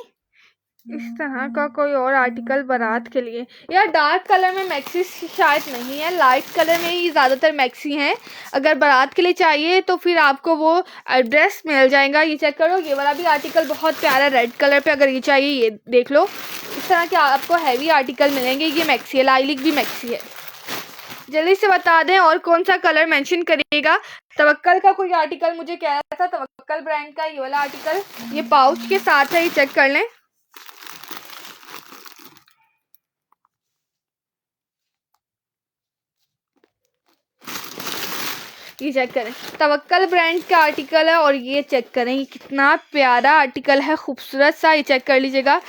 इस तरह का कोई और आर्टिकल बारात के लिए यार, डार्क कलर में मैक्सी शायद नहीं है, लाइट कलर में ही ज़्यादातर मैक्सी हैं। अगर बारात के लिए चाहिए तो फिर आपको वो ड्रेस मिल जाएगा। ये चेक करो, ये वाला भी आर्टिकल बहुत प्यारा रेड कलर पे, अगर ये चाहिए ये देख लो। इस तरह के आपको हैवी आर्टिकल मिलेंगे। ये मैक्सी है, लाइलिक भी मैक्सी है। जल्दी से बता दें और कौन सा कलर मेंशन करिएगा। तवक्कल का कोई आर्टिकल मुझे कह रहा था, तवक्कल ब्रांड का ये वाला आर्टिकल, ये पाउच के साथ है, ये चेक कर लें। ये चेक करें, तवक्कल ब्रांड का आर्टिकल है और ये चेक करें, ये कितना प्यारा आर्टिकल है, खूबसूरत सा। ये चेक कर लीजिएगा।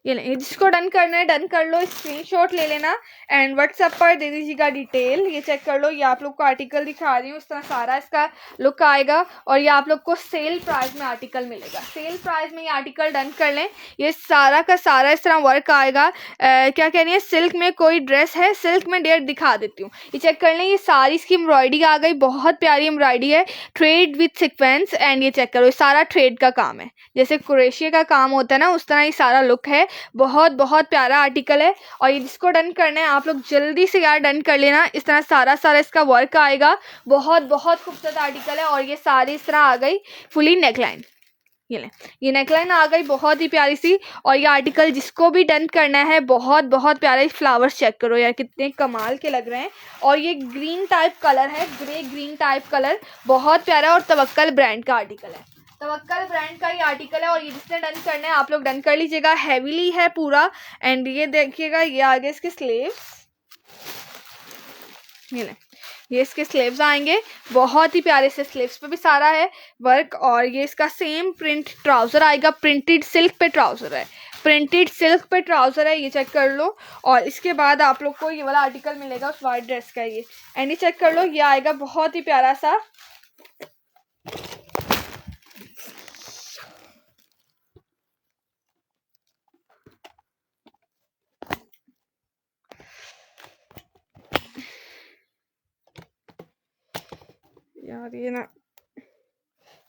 ये नहीं, जिसको डन करना है डन कर लो, स्क्रीनशॉट ले लेना एंड व्हाट्सएप पर दे दीजिएगा डिटेल। ये चेक कर लो, ये आप लोग को आर्टिकल दिखा रही हूँ, इस तरह सारा इसका लुक आएगा और ये आप लोग को सेल प्राइस में आर्टिकल मिलेगा। सेल प्राइस में ये आर्टिकल डन कर लें। ये सारा का सारा इस तरह वर्क आएगा। क्या कह रही है, सिल्क में कोई ड्रेस है, सिल्क में डेट दिखा देती हूँ। ये चेक कर लें, ये सारी इसकी एम्ब्रॉयडरी आ गई, बहुत प्यारी एम्ब्रॉयडरी है, थ्रेड विथ सिक्वेंस। एंड ये चेक करो, सारा थ्रेड का काम है, जैसे क्रोशिया का काम होता है ना, उस तरह ये सारा लुक है। बहुत बहुत प्यारा आर्टिकल है और ये जिसको डन करना है आप लोग जल्दी से यार डन कर लेना। इस तरह सारा सारा इसका वर्क आएगा, बहुत बहुत खूबसूरत आर्टिकल है। और ये सारी इस तरह आ गई फुली नेकलाइन। ये लें, ये नेकलाइन आ गई बहुत ही प्यारी सी। और ये आर्टिकल जिसको भी डन करना है, बहुत बहुत प्यारे फ्लावर्स चेक करो यार, कितने कमाल के लग रहे हैं। और ये ग्रीन टाइप कलर है, ग्रे ग्रीन टाइप कलर, बहुत प्यारा और तवक्कल ब्रांड का आर्टिकल है, तवक्कल ब्रांड का ये आर्टिकल है। और ये जिसने डन करना है आप लोग डन कर लीजिएगा। हैवीली है पूरा। एंड ये देखिएगा, ये आगे इसके स्लीव्स, ये लें, ये इसके स्लीव्स आएंगे, बहुत ही प्यारे से स्लीव्स पे भी सारा है वर्क। और ये इसका सेम प्रिंट ट्राउज़र आएगा, प्रिंटेड सिल्क पे ट्राउज़र है, प्रिंटेड सिल्क पे ट्राउज़र है, ये चेक कर लो। और इसके बाद आप लोग को ये वाला आर्टिकल मिलेगा उस वाइट ड्रेस का। ये एंड ये चेक कर लो, ये आएगा बहुत ही प्यारा सा। यार ये ना,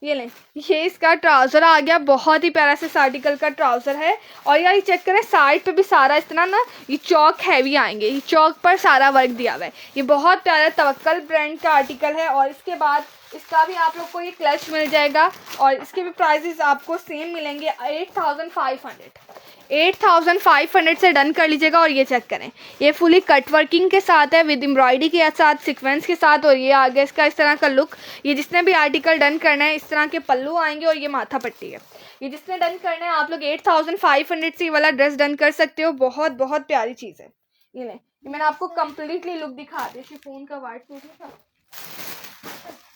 ये लें, ये इसका ट्राउज़र आ गया, बहुत ही प्यारा से इस आर्टिकल का ट्राउज़र है। और यार ये चेक करें, साइड पे भी सारा इस तरह ना ये चौक हैवी आएंगे, ये चौक पर सारा वर्क दिया हुआ है। ये बहुत प्यारा तवक्कल ब्रांड का आर्टिकल है। और इसके बाद इसका भी आप लोग को ये क्लच मिल जाएगा और इसके भी प्राइजेस आपको सेम मिलेंगे, 8500 से डन कर लीजिएगा। और ये चेक करें, ये फुली कट वर्किंग के साथ है, विद एम्ब्रॉयडरी के साथ, सीक्वेंस के साथ। और ये आगे इसका इस तरह का लुक। ये जिसने भी आर्टिकल डन करना है, इस तरह के पल्लू आएंगे और ये माथा पट्टी है। ये जिसने डन करना है आप लोग 8500 से ये वाला ड्रेस डन कर सकते हो, बहुत बहुत प्यारी चीज़ है। ये लें, मैंने आपको कम्प्लीटली लुक दिखा दिया। शिफॉन का वाइट सूट था।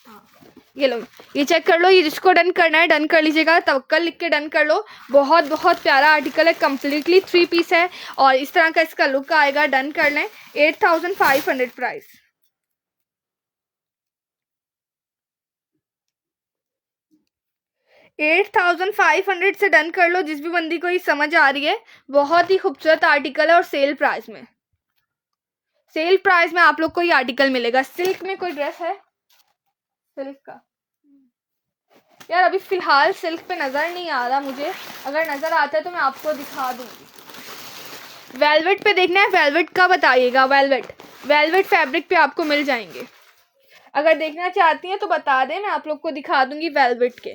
हाँ, ये लो, ये चेक कर लो। ये जिसको डन करना है डन कर लीजिएगा, तवक्कल लिख के डन कर लो। बहुत बहुत प्यारा आर्टिकल है, कम्प्लीटली 3 पीस है और इस तरह का इसका लुक आएगा। डन कर लें। 8500 प्राइस। 8500 से डन कर लो जिस भी बंदी को ये समझ आ रही है। बहुत ही खूबसूरत आर्टिकल है और सेल प्राइस में, सेल प्राइस में आप लोग को ये आर्टिकल मिलेगा। सिल्क में कोई ड्रेस है सिल्क का? यार अभी फिलहाल सिल्क पे नज़र नहीं आ रहा मुझे, अगर नज़र आता है तो मैं आपको दिखा दूंगी। वेलवेट पे देखना है, वेलवेट का बताइएगा। वेलवेट फैब्रिक पे आपको मिल जाएंगे। अगर देखना चाहती हैं तो बता दें, मैं आप लोग को दिखा दूंगी वेलवेट के।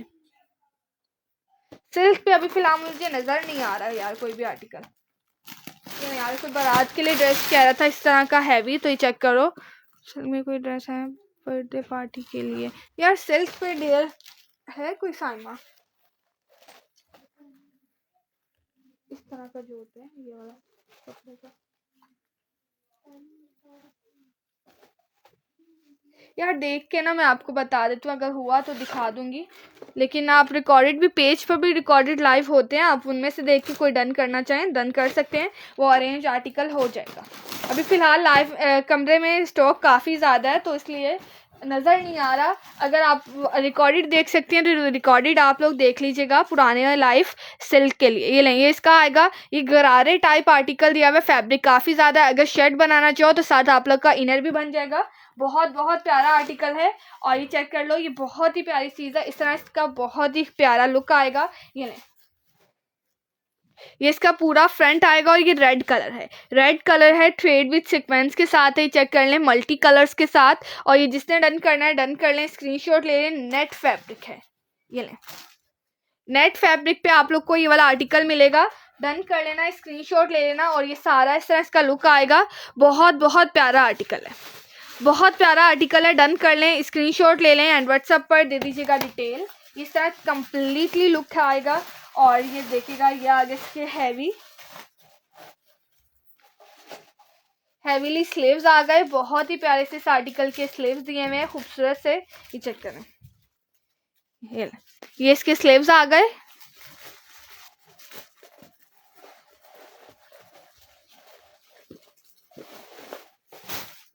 सिल्क पे अभी फिलहाल मुझे नज़र नहीं आ रहा है यार कोई भी आर्टिकल। ये यार कोई बारात के लिए ड्रेस कह रहा था इस तरह का हैवी, तो ये चेक करो। सिल्क में कोई ड्रेस है बर्थडे पार्टी के लिए। यार सिल्क पे डेयर है कोई साइमा इस तरह का जो होता है ये वाला कपड़े का? यार देख के ना मैं आपको बता देती हूँ, अगर हुआ तो दिखा दूंगी। लेकिन आप रिकॉर्डेड भी पेज पर भी रिकॉर्डेड लाइव होते हैं, आप उनमें से देख के कोई डन करना चाहें डन कर सकते हैं, वो अरेंज आर्टिकल हो जाएगा। अभी फ़िलहाल लाइव कमरे में स्टॉक काफ़ी ज़्यादा है तो इसलिए नज़र नहीं आ रहा। अगर आप रिकॉर्डेड देख सकती हैं तो रिकॉर्डेड आप लोग देख लीजिएगा पुराने लाइव सिल्क के लिए। ये लेंगे, इसका आएगा ये गरारे टाइप आर्टिकल दिया हुआ है, फैब्रिक काफ़ी ज़्यादा है। अगर शर्ट बनाना चाहो तो साथ आप लोग का इनर भी बन जाएगा। बहुत बहुत प्यारा आर्टिकल है और ये चेक कर लो, ये बहुत ही प्यारी चीज़ है। इस तरह इसका बहुत ही प्यारा लुक आएगा। ये लें, ये इसका पूरा फ्रंट आएगा और ये रेड कलर है थ्रेड विद सीक्वेंस के साथ है। चेक कर लें मल्टी कलर्स के साथ। और ये जिसने डन करना है डन कर लें, स्क्रीनशॉट ले लें। नेट फैब्रिक है, ये लें, नेट फैब्रिक पे आप लोग को ये वाला आर्टिकल मिलेगा। डन कर लेना, स्क्रीनशॉट ले लेना और ये सारा इस तरह इसका लुक आएगा। बहुत बहुत प्यारा आर्टिकल है, बहुत प्यारा आर्टिकल है। डन कर लें, स्क्रीनशॉट ले लें एंड व्हाट्सएप पर दे दीजिएगा डिटेल। इस तरह कंप्लीटली लुक आएगा और ये देखिएगा ये आगे इसके हैवीली स्लीव्स आ गए। बहुत ही प्यारे से इस आर्टिकल के स्लीव्स दिए हुए हैं खूबसूरत से। ये चेक करें, ये इसके स्लीव्स आ गए।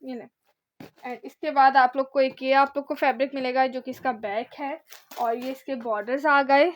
ये ले, एंड इसके बाद आप लोग को एक ये आप लोग को फैब्रिक मिलेगा जो कि इसका बैक है और ये इसके बॉर्डर्स आ गए।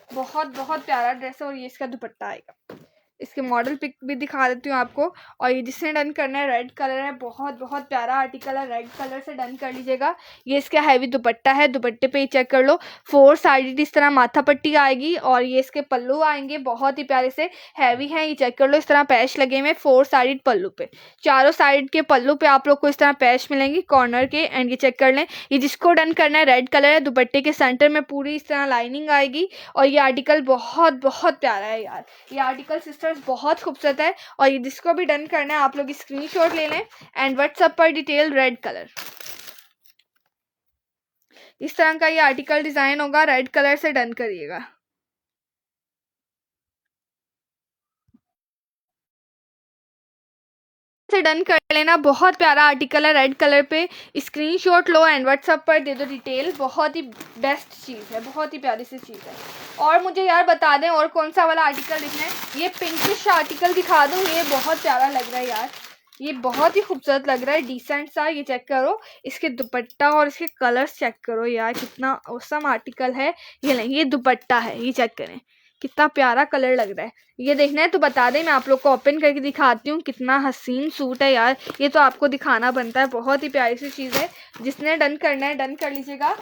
बहुत बहुत प्यारा ड्रेस है और ये इसका दुपट्टा आएगा। इसके मॉडल पिक भी दिखा देती हूँ आपको। और ये जिसने डन करना है रेड कलर है, बहुत बहुत प्यारा आर्टिकल है, रेड कलर से डन कर लीजिएगा। ये इसका हैवी दुपट्टा है, दुपट्टे पे ही चेक कर लो 4 साइडेड इस तरह माथा पट्टी आएगी और ये इसके पल्लू आएंगे बहुत ही प्यारे से हैवी हैं। ये चेक कर लो, इस तरह पैच लगे हुए 4 साइडेड पल्लू पे, चारों साइड के पल्लू पे आप लोग को इस तरह पैच मिलेंगे कॉर्नर के। एंड ये चेक कर लें, ये जिसको डन करना है रेड कलर है, दुपट्टे के सेंटर में पूरी इस तरह लाइनिंग आएगी और ये आर्टिकल बहुत बहुत प्यारा है यार। ये आर्टिकल सिस्टर्स बहुत खूबसूरत है और ये जिसको भी डन करना है आप लोग स्क्रीनशॉट ले लें एंड व्हाट्सएप पर डिटेल रेड कलर। इस तरह का ये आर्टिकल डिजाइन होगा, रेड कलर से डन करिएगा। से डन कर लेना, बहुत प्यारा आर्टिकल है रेड कलर पे। स्क्रीनशॉट लो एंड व्हाट्सएप पर दे दो डिटेल। बहुत ही बेस्ट चीज़ है, बहुत ही प्यारी सी चीज़ है। और मुझे यार बता दें और कौन सा वाला आर्टिकल दिखना है। ये पिंकिश आर्टिकल दिखा दूँ, ये बहुत प्यारा लग रहा है यार, ये बहुत ही खूबसूरत लग रहा है, डिसेंट सा। ये चेक करो, इसके दुपट्टा और इसके कलर्स चेक करो यार, कितना औसम आर्टिकल है। ये नहीं, ये दुपट्टा है, ये चेक करें कितना प्यारा कलर लग रहा है। ये देखना है तो बता दें, मैं आप लोग को ओपन करके दिखाती हूँ। कितना हसीन सूट है यार, ये तो आपको दिखाना बनता है। बहुत ही प्यारी सी चीज़ है, जिसने डन करना है डन कर लीजिएगा।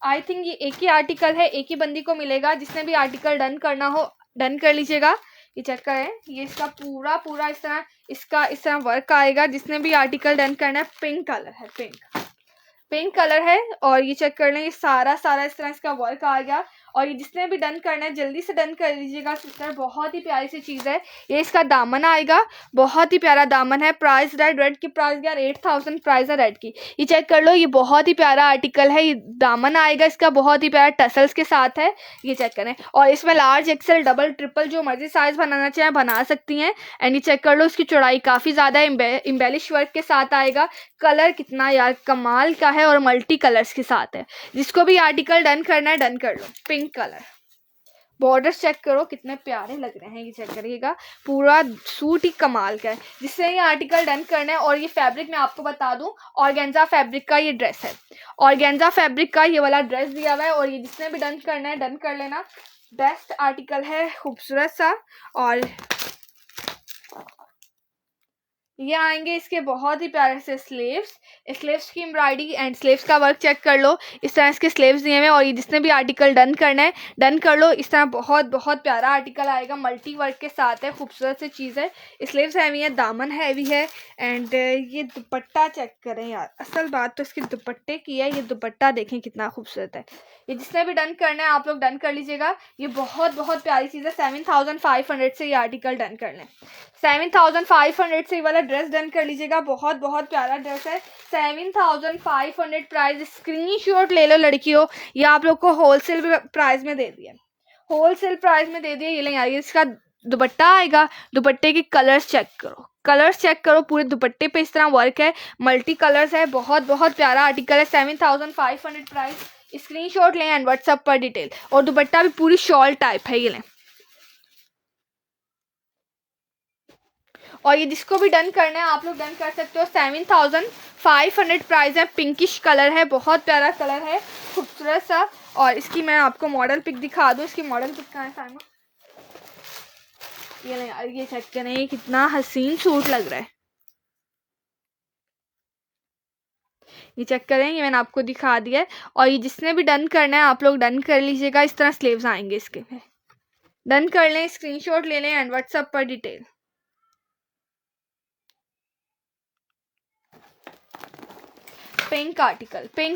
आई थिंक ये एक ही आर्टिकल है, एक ही बंदी को मिलेगा। जिसने भी आर्टिकल डन करना हो डन कर लीजिएगा। ये चेक करें, ये इसका पूरा इस तरह इसका इस तरह वर्क आएगा। जिसने भी आर्टिकल डन करना है, पिंक कलर है, पिंक कलर है। और ये चेक कर लें, ये सारा इस तरह इसका वर्क आ गया और ये जिसने भी डन करना है जल्दी से डन कर लीजिएगा सिस्टर, बहुत ही प्यारी सी चीज़ है। ये इसका दामन आएगा, बहुत ही प्यारा दामन है। प्राइस रेड की प्राइस यार 8000 प्राइस है रेड की। ये चेक कर लो, ये बहुत ही प्यारा आर्टिकल है। ये दामन आएगा इसका बहुत ही प्यारा टसल्स के साथ है, ये चेक करें। और इसमें लार्ज एक्सेल डबल ट्रिपल जो मर्जी साइज बनाना चाहे बना सकती हैं। एंड ये चेक कर लो, इसकी चौड़ाई काफ़ी ज़्यादा इम्बेलिश वर्क के साथ आएगा। कलर कितना यार कमाल का है और मल्टी कलर्स के साथ है। जिसको भी आर्टिकल डन करना है डन कर लो। पिंक कलर, बॉर्डर्स चेक करो कितने प्यारे लग रहे हैं। ये चेक करिएगा, पूरा सूट ही कमाल का है। जिससे ये आर्टिकल डन करना है। और ये फैब्रिक मैं आपको बता दूं, ऑर्गेन्जा फैब्रिक का ये ड्रेस है। ऑर्गेन्जा फैब्रिक का ये वाला ड्रेस दिया हुआ है। और ये जिसने भी डन करना है डन कर लेना। बेस्ट आर्टिकल है, खूबसूरत सा। और ये आएंगे इसके बहुत ही प्यारे से स्लीव्स की एम्ब्रॉयडरी एंड स्लीव्स का वर्क चेक कर लो। इस तरह इसके स्लीव्स दिए हुए। और ये जिसने भी आर्टिकल डन करना है डन कर लो। इस तरह बहुत बहुत प्यारा आर्टिकल आएगा, मल्टी वर्क के साथ है, खूबसूरत सी चीज़ है। स्लीव्स हैवी है, दामन हैवी है। एंड ये दुपट्टा चेक करें यार, असल बात तो इसके दुपट्टे की है। ये दुपट्टा देखें कितना खूबसूरत है। ये जिसने भी डन करना है आप लोग डन कर लीजिएगा। ये बहुत बहुत प्यारी चीज़ है। 7500 से ये आर्टिकल डन कर लें। 7500 से ये वाला ड्रेस डन कर लीजिएगा। बहुत बहुत प्यारा ड्रेस है। 7500 प्राइस, स्क्रीनशॉट ले लो लड़कियों। ये आप लोग को होलसेल प्राइस में दे दिया, होलसेल प्राइस में दे दिया। ये ले आइए, इसका दुपट्टा आएगा। दुपट्टे के कलर्स चेक करो, कलर्स चेक करो। पूरे दुपट्टे पे इस तरह वर्क है, मल्टी कलर्स है। बहुत बहुत प्यारा आर्टिकल है। 7500 प्राइस, स्क्रीनशॉट लें एंड व्हाट्सएप पर डिटेल। और दुपट्टा भी पूरी शॉल टाइप है, ये लें। और ये जिसको भी डन करना है आप लोग डन कर सकते हो। 7500 प्राइस है। पिंकिश कलर है, बहुत प्यारा कलर है, खूबसूरत सा। और इसकी मैं आपको मॉडल पिक दिखा दूँ। इसकी मॉडल पिक कहाँ है साइमा? ये नहीं यार, ये चेक करें, ये कितना हसीन सूट लग रहा है। ये चेक करें, ये मैंने आपको दिखा दिया है। और ये जिसने भी डन करना है आप लोग डन कर लीजिएगा। इस तरह स्लीव्स आएंगे इसके, डन कर लें, स्क्रीनशॉट ले लें एंड व्हाट्सएप पर डिटेल। पिंक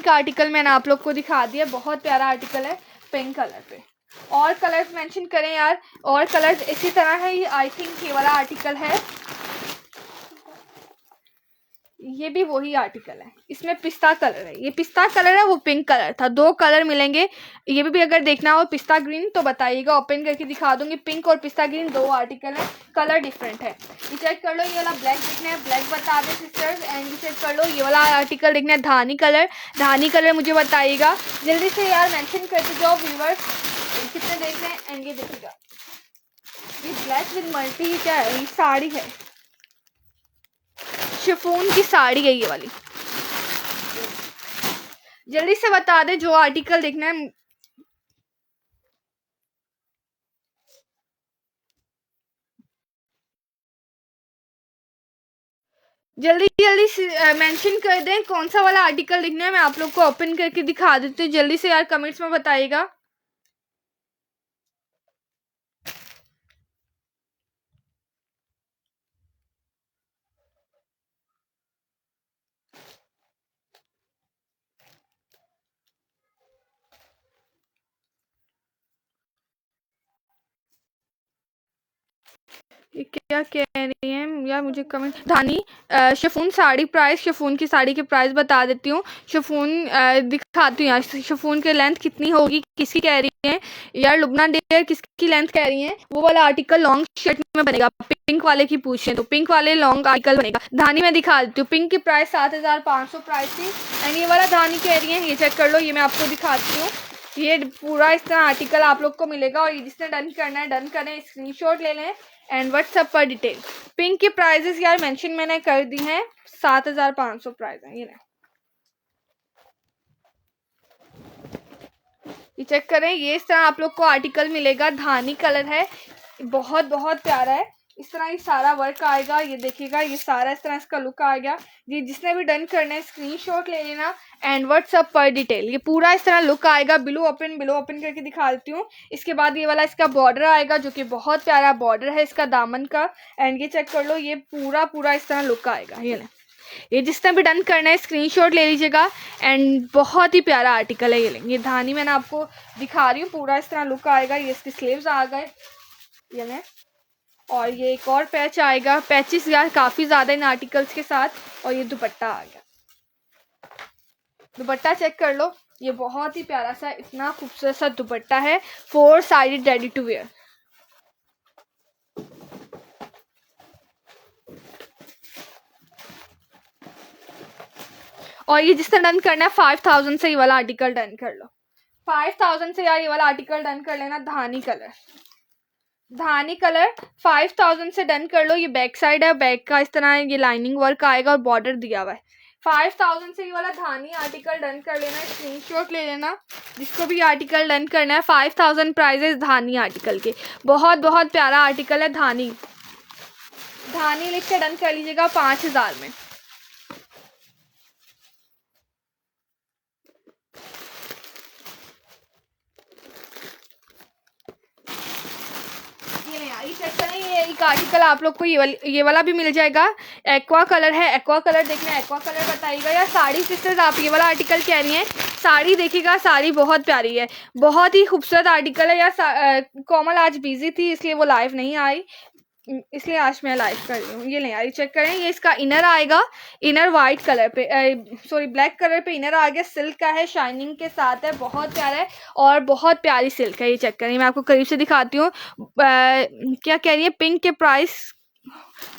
आर्टिकल मैंने आप लोग को दिखा दिया। बहुत प्यारा आर्टिकल है पिंक कलर पे। और कलर्स मेंशन करें यार, और कलर्स इसी तरह है। ये आई थिंक ये वाला आर्टिकल है, ये भी वही आर्टिकल है। इसमें पिस्ता कलर है, ये पिस्ता कलर है, वो पिंक कलर था। दो कलर मिलेंगे। ये भी अगर देखना हो पिस्ता ग्रीन तो बताइएगा, ओपन करके दिखा दूंगी। पिंक और पिस्ता ग्रीन दो आर्टिकल है, कलर डिफरेंट है। ये चेक कर लो, ये वाला ब्लैक देखना है ब्लैक बता दें सिस्टर्स। एंड ये चेक कर लो, ये वाला आर्टिकल देखना है धानी कलर मुझे बताइएगा जल्दी से यार, मेंशन करते जाओ व्यूवर्स कितने देख रहे हैं। एंड ये देखिएगा, ये ब्लैक विद मल्टी क्या है, ये साड़ी है, शिफॉन की साड़ी है ये वाली। जल्दी से बता दे जो आर्टिकल देखना है। जल्दी मेंशन कर दें कौन सा वाला आर्टिकल देखना है। मैं आप लोग को ओपन करके दिखा देती हूँ। जल्दी से यार कमेंट्स में बताइएगा। ये क्या कह रही हैं यार, मुझे कमेंट धानी शिफॉन साड़ी प्राइस, शिफॉन की साड़ी के प्राइस बता देती हूँ। शिफॉन दिखाती हूँ यार, शिफॉन की लेंथ कितनी होगी, किसकी कह रही हैं यार, लुबना डेयर किसकी लेंथ कह रही हैं। वो वाला आर्टिकल लॉन्ग शर्ट में बनेगा, पिंक वाले की पूछें तो पिंक वाले लॉन्ग आर्टिकल बनेगा। धानी में दिखा देती हूँ, पिंक की प्राइस 7500 प्राइस थी। एंड ये वाला धानी कह रही है, ये चेक कर लो, ये मैं आपको दिखाती हूँ। ये पूरा इस तरह आर्टिकल आप लोग को मिलेगा। और ये जिसने डन करना है डन करें, स्क्रीनशॉट ले लें एंड व्हाट्सएप पर डिटेल। पिंक की प्राइजेस यार मेंशन मैंने कर दी हैं, 7500 प्राइस है। ये चेक करें, ये इस तरह आप लोग को आर्टिकल मिलेगा। धानी कलर है, बहुत बहुत प्यारा है। इस तरह ये सारा वर्क आएगा, ये देखिएगा, ये सारा इस तरह इसका लुक आएगा। ये जिसने भी डन करना है स्क्रीनशॉट ले लेना एंड व्हाट्सएप पर डिटेल। ये पूरा इस तरह लुक आएगा। बिलो ओपन करके दिखा देती हूँ। इसके बाद ये वाला इसका बॉर्डर आएगा, जो कि बहुत प्यारा बॉर्डर है इसका दामन का। एंड ये चेक कर लो, ये पूरा इस तरह लुक आएगा। ये ये जिसने भी डन करना है स्क्रीनशॉट ले लीजिएगा। एंड बहुत ही प्यारा आर्टिकल है ये लेंगे। धानी मैंने आपको दिखा रही हूँ, पूरा इस तरह लुक आएगा। ये इसके स्लीव्स आ गए ये लें, और ये एक और पैच आएगा। पैचेस यार काफ़ी ज़्यादा इन आर्टिकल्स के साथ। और ये दुपट्टा आ गया, दुपट्टा चेक कर लो, ये बहुत ही प्यारा सा इतना खूबसूरत सा दुपट्टा है, 4 साइडेड रेडी टू वेयर। और ये जिसने डन करना है 5000 से ये वाला आर्टिकल डन कर लो। 5000 से यार ये वाला आर्टिकल डन कर लेना। धानी कलर, धानी कलर 5000 से डन कर लो। ये बैक साइड है, बैक का इस तरह ये लाइनिंग वर्क आएगा और बॉर्डर दिया हुआ है। 5000 से ये वाला धानी आर्टिकल डन कर लेना, स्क्रीनशॉट ले लेना जिसको भी आर्टिकल डन करना है। 5000 प्राइजेस धानी आर्टिकल के, बहुत बहुत प्यारा आर्टिकल है। धानी, धानी लिख के डन कर लीजिएगा 5000 में। ये चेक करें, ये एक आर्टिकल आप लोग को ये वाला भी मिल जाएगा। एक्वा कलर है, एक्वा कलर देखना है, एक्वा कलर बताइएगा। या साड़ी सिस्टर्स आप ये वाला आर्टिकल कह रही हैं, साड़ी देखिएगा, साड़ी बहुत प्यारी है, बहुत ही खूबसूरत आर्टिकल है। यार कोमल आज बिजी थी इसलिए वो लाइव नहीं आई, इसलिए आज मैं लाइव कर रही हूँ। ये नहीं आई, चेक करें, ये इसका इनर आएगा, इनर वाइट कलर पे सॉरी ब्लैक कलर पे इनर आ गया। सिल्क का है, शाइनिंग के साथ है, बहुत प्यारा है और बहुत प्यारी सिल्क है। ये चेक करें, मैं आपको करीब से दिखाती हूँ। क्या कह रही है, पिंक के प्राइस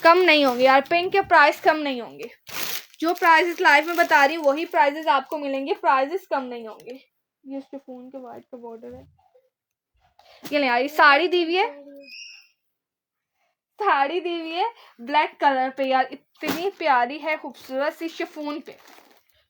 कम नहीं होंगे यार, पिंक के प्राइस कम नहीं होंगे। जो प्राइजेस लाइव में बता रही हूँ वही प्राइजेस आपको मिलेंगे, प्राइजेस कम नहीं होंगे। ये उसके फोन के वाइट का बॉर्डर है। ये नहीं यार, साड़ी दी हुई है, साड़ी दी हुई है ब्लैक कलर पे यार, इतनी प्यारी है, खूबसूरत सी शिफॉन पे,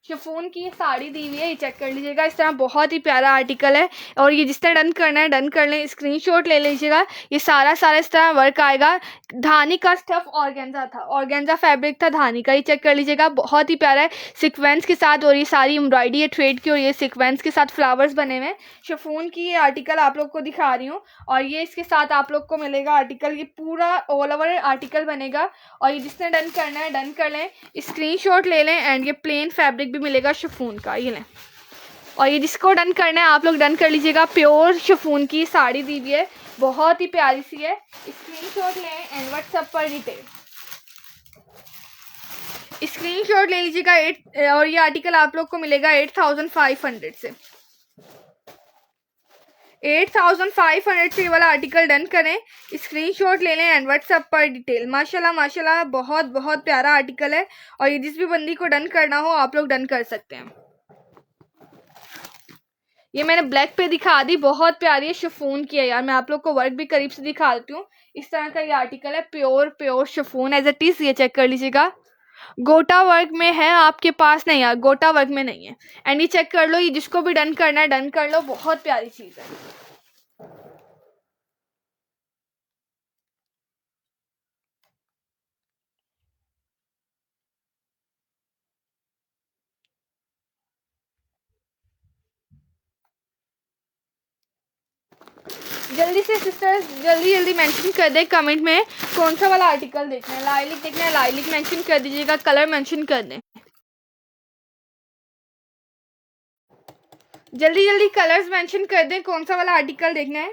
शिफॉन की ये साड़ी दी हुई है। ये चेक कर लीजिएगा, इस तरह बहुत ही प्यारा आर्टिकल है। और ये जिसने डन करना है डन कर लें, स्क्रीनशॉट ले लीजिएगा। ये सारा इस तरह वर्क आएगा। धानी का स्टफ ऑर्गेन्जा था, ऑर्गेन्जा फैब्रिक था धानी का। ये चेक कर लीजिएगा, बहुत ही प्यारा है सिक्वेंस के साथ। और ये सारी एम्ब्रॉयडरी है थ्रेड की, और ये सिक्वेंस के साथ फ्लावर्स बने हुए हैं। शिफॉन की ये आर्टिकल आप लोग को दिखा रही हूँ। और ये इसके साथ आप लोग को मिलेगा आर्टिकल, ये पूरा ऑल ओवर आर्टिकल बनेगा। और ये जिसने डन करना है डन कर लें, स्क्रीनशॉट ले लें। एंड ये प्लेन फैब्रिक भी मिलेगा शिफॉन का, ये लें। और ये जिसको डन करना है आप लोग डन कर लीजिएगा। प्योर शिफॉन की साड़ी दी हुई है, बहुत ही प्यारी सी है। स्क्रीनशॉट लें एंड व्हाट्सएप पर डिटेल, स्क्रीनशॉट ले लीजिएगा। और ये आर्टिकल आप लोग को मिलेगा 8500 से। 8500 से ये वाला आर्टिकल डन करें, स्क्रीनशॉट ले लें एंड व्हाट्सएप पर डिटेल। माशाल्लाह माशाल्लाह, बहुत बहुत प्यारा आर्टिकल है। और ये जिस भी बंदी को डन करना हो आप लोग डन कर सकते हैं। ये मैंने ब्लैक पे दिखा दी, बहुत प्यारी है, शिफॉन की है यार। मैं आप लोग को वर्क भी करीब से दिखा देती हूँ। इस तरह का ये आर्टिकल है, pure chiffon as it is. ये चेक कर लीजिएगा, गोटा वर्क में है आपके पास, नहीं यार गोटा वर्क में नहीं है। एंड ये चेक कर लो, ये जिसको भी डन करना है डन कर लो, बहुत प्यारी चीज़ है। जल्दी से सिस्टर्स जल्दी जल्दी मेंशन कर दे कमेंट में कौन सा वाला आर्टिकल देखना है। लाइलिक देखना है, लाइलिक मेंशन कर दीजिएगा, कलर मेंशन कर दें। जल्दी जल्दी कलर्स मेंशन कर दें कौन सा वाला आर्टिकल देखना है।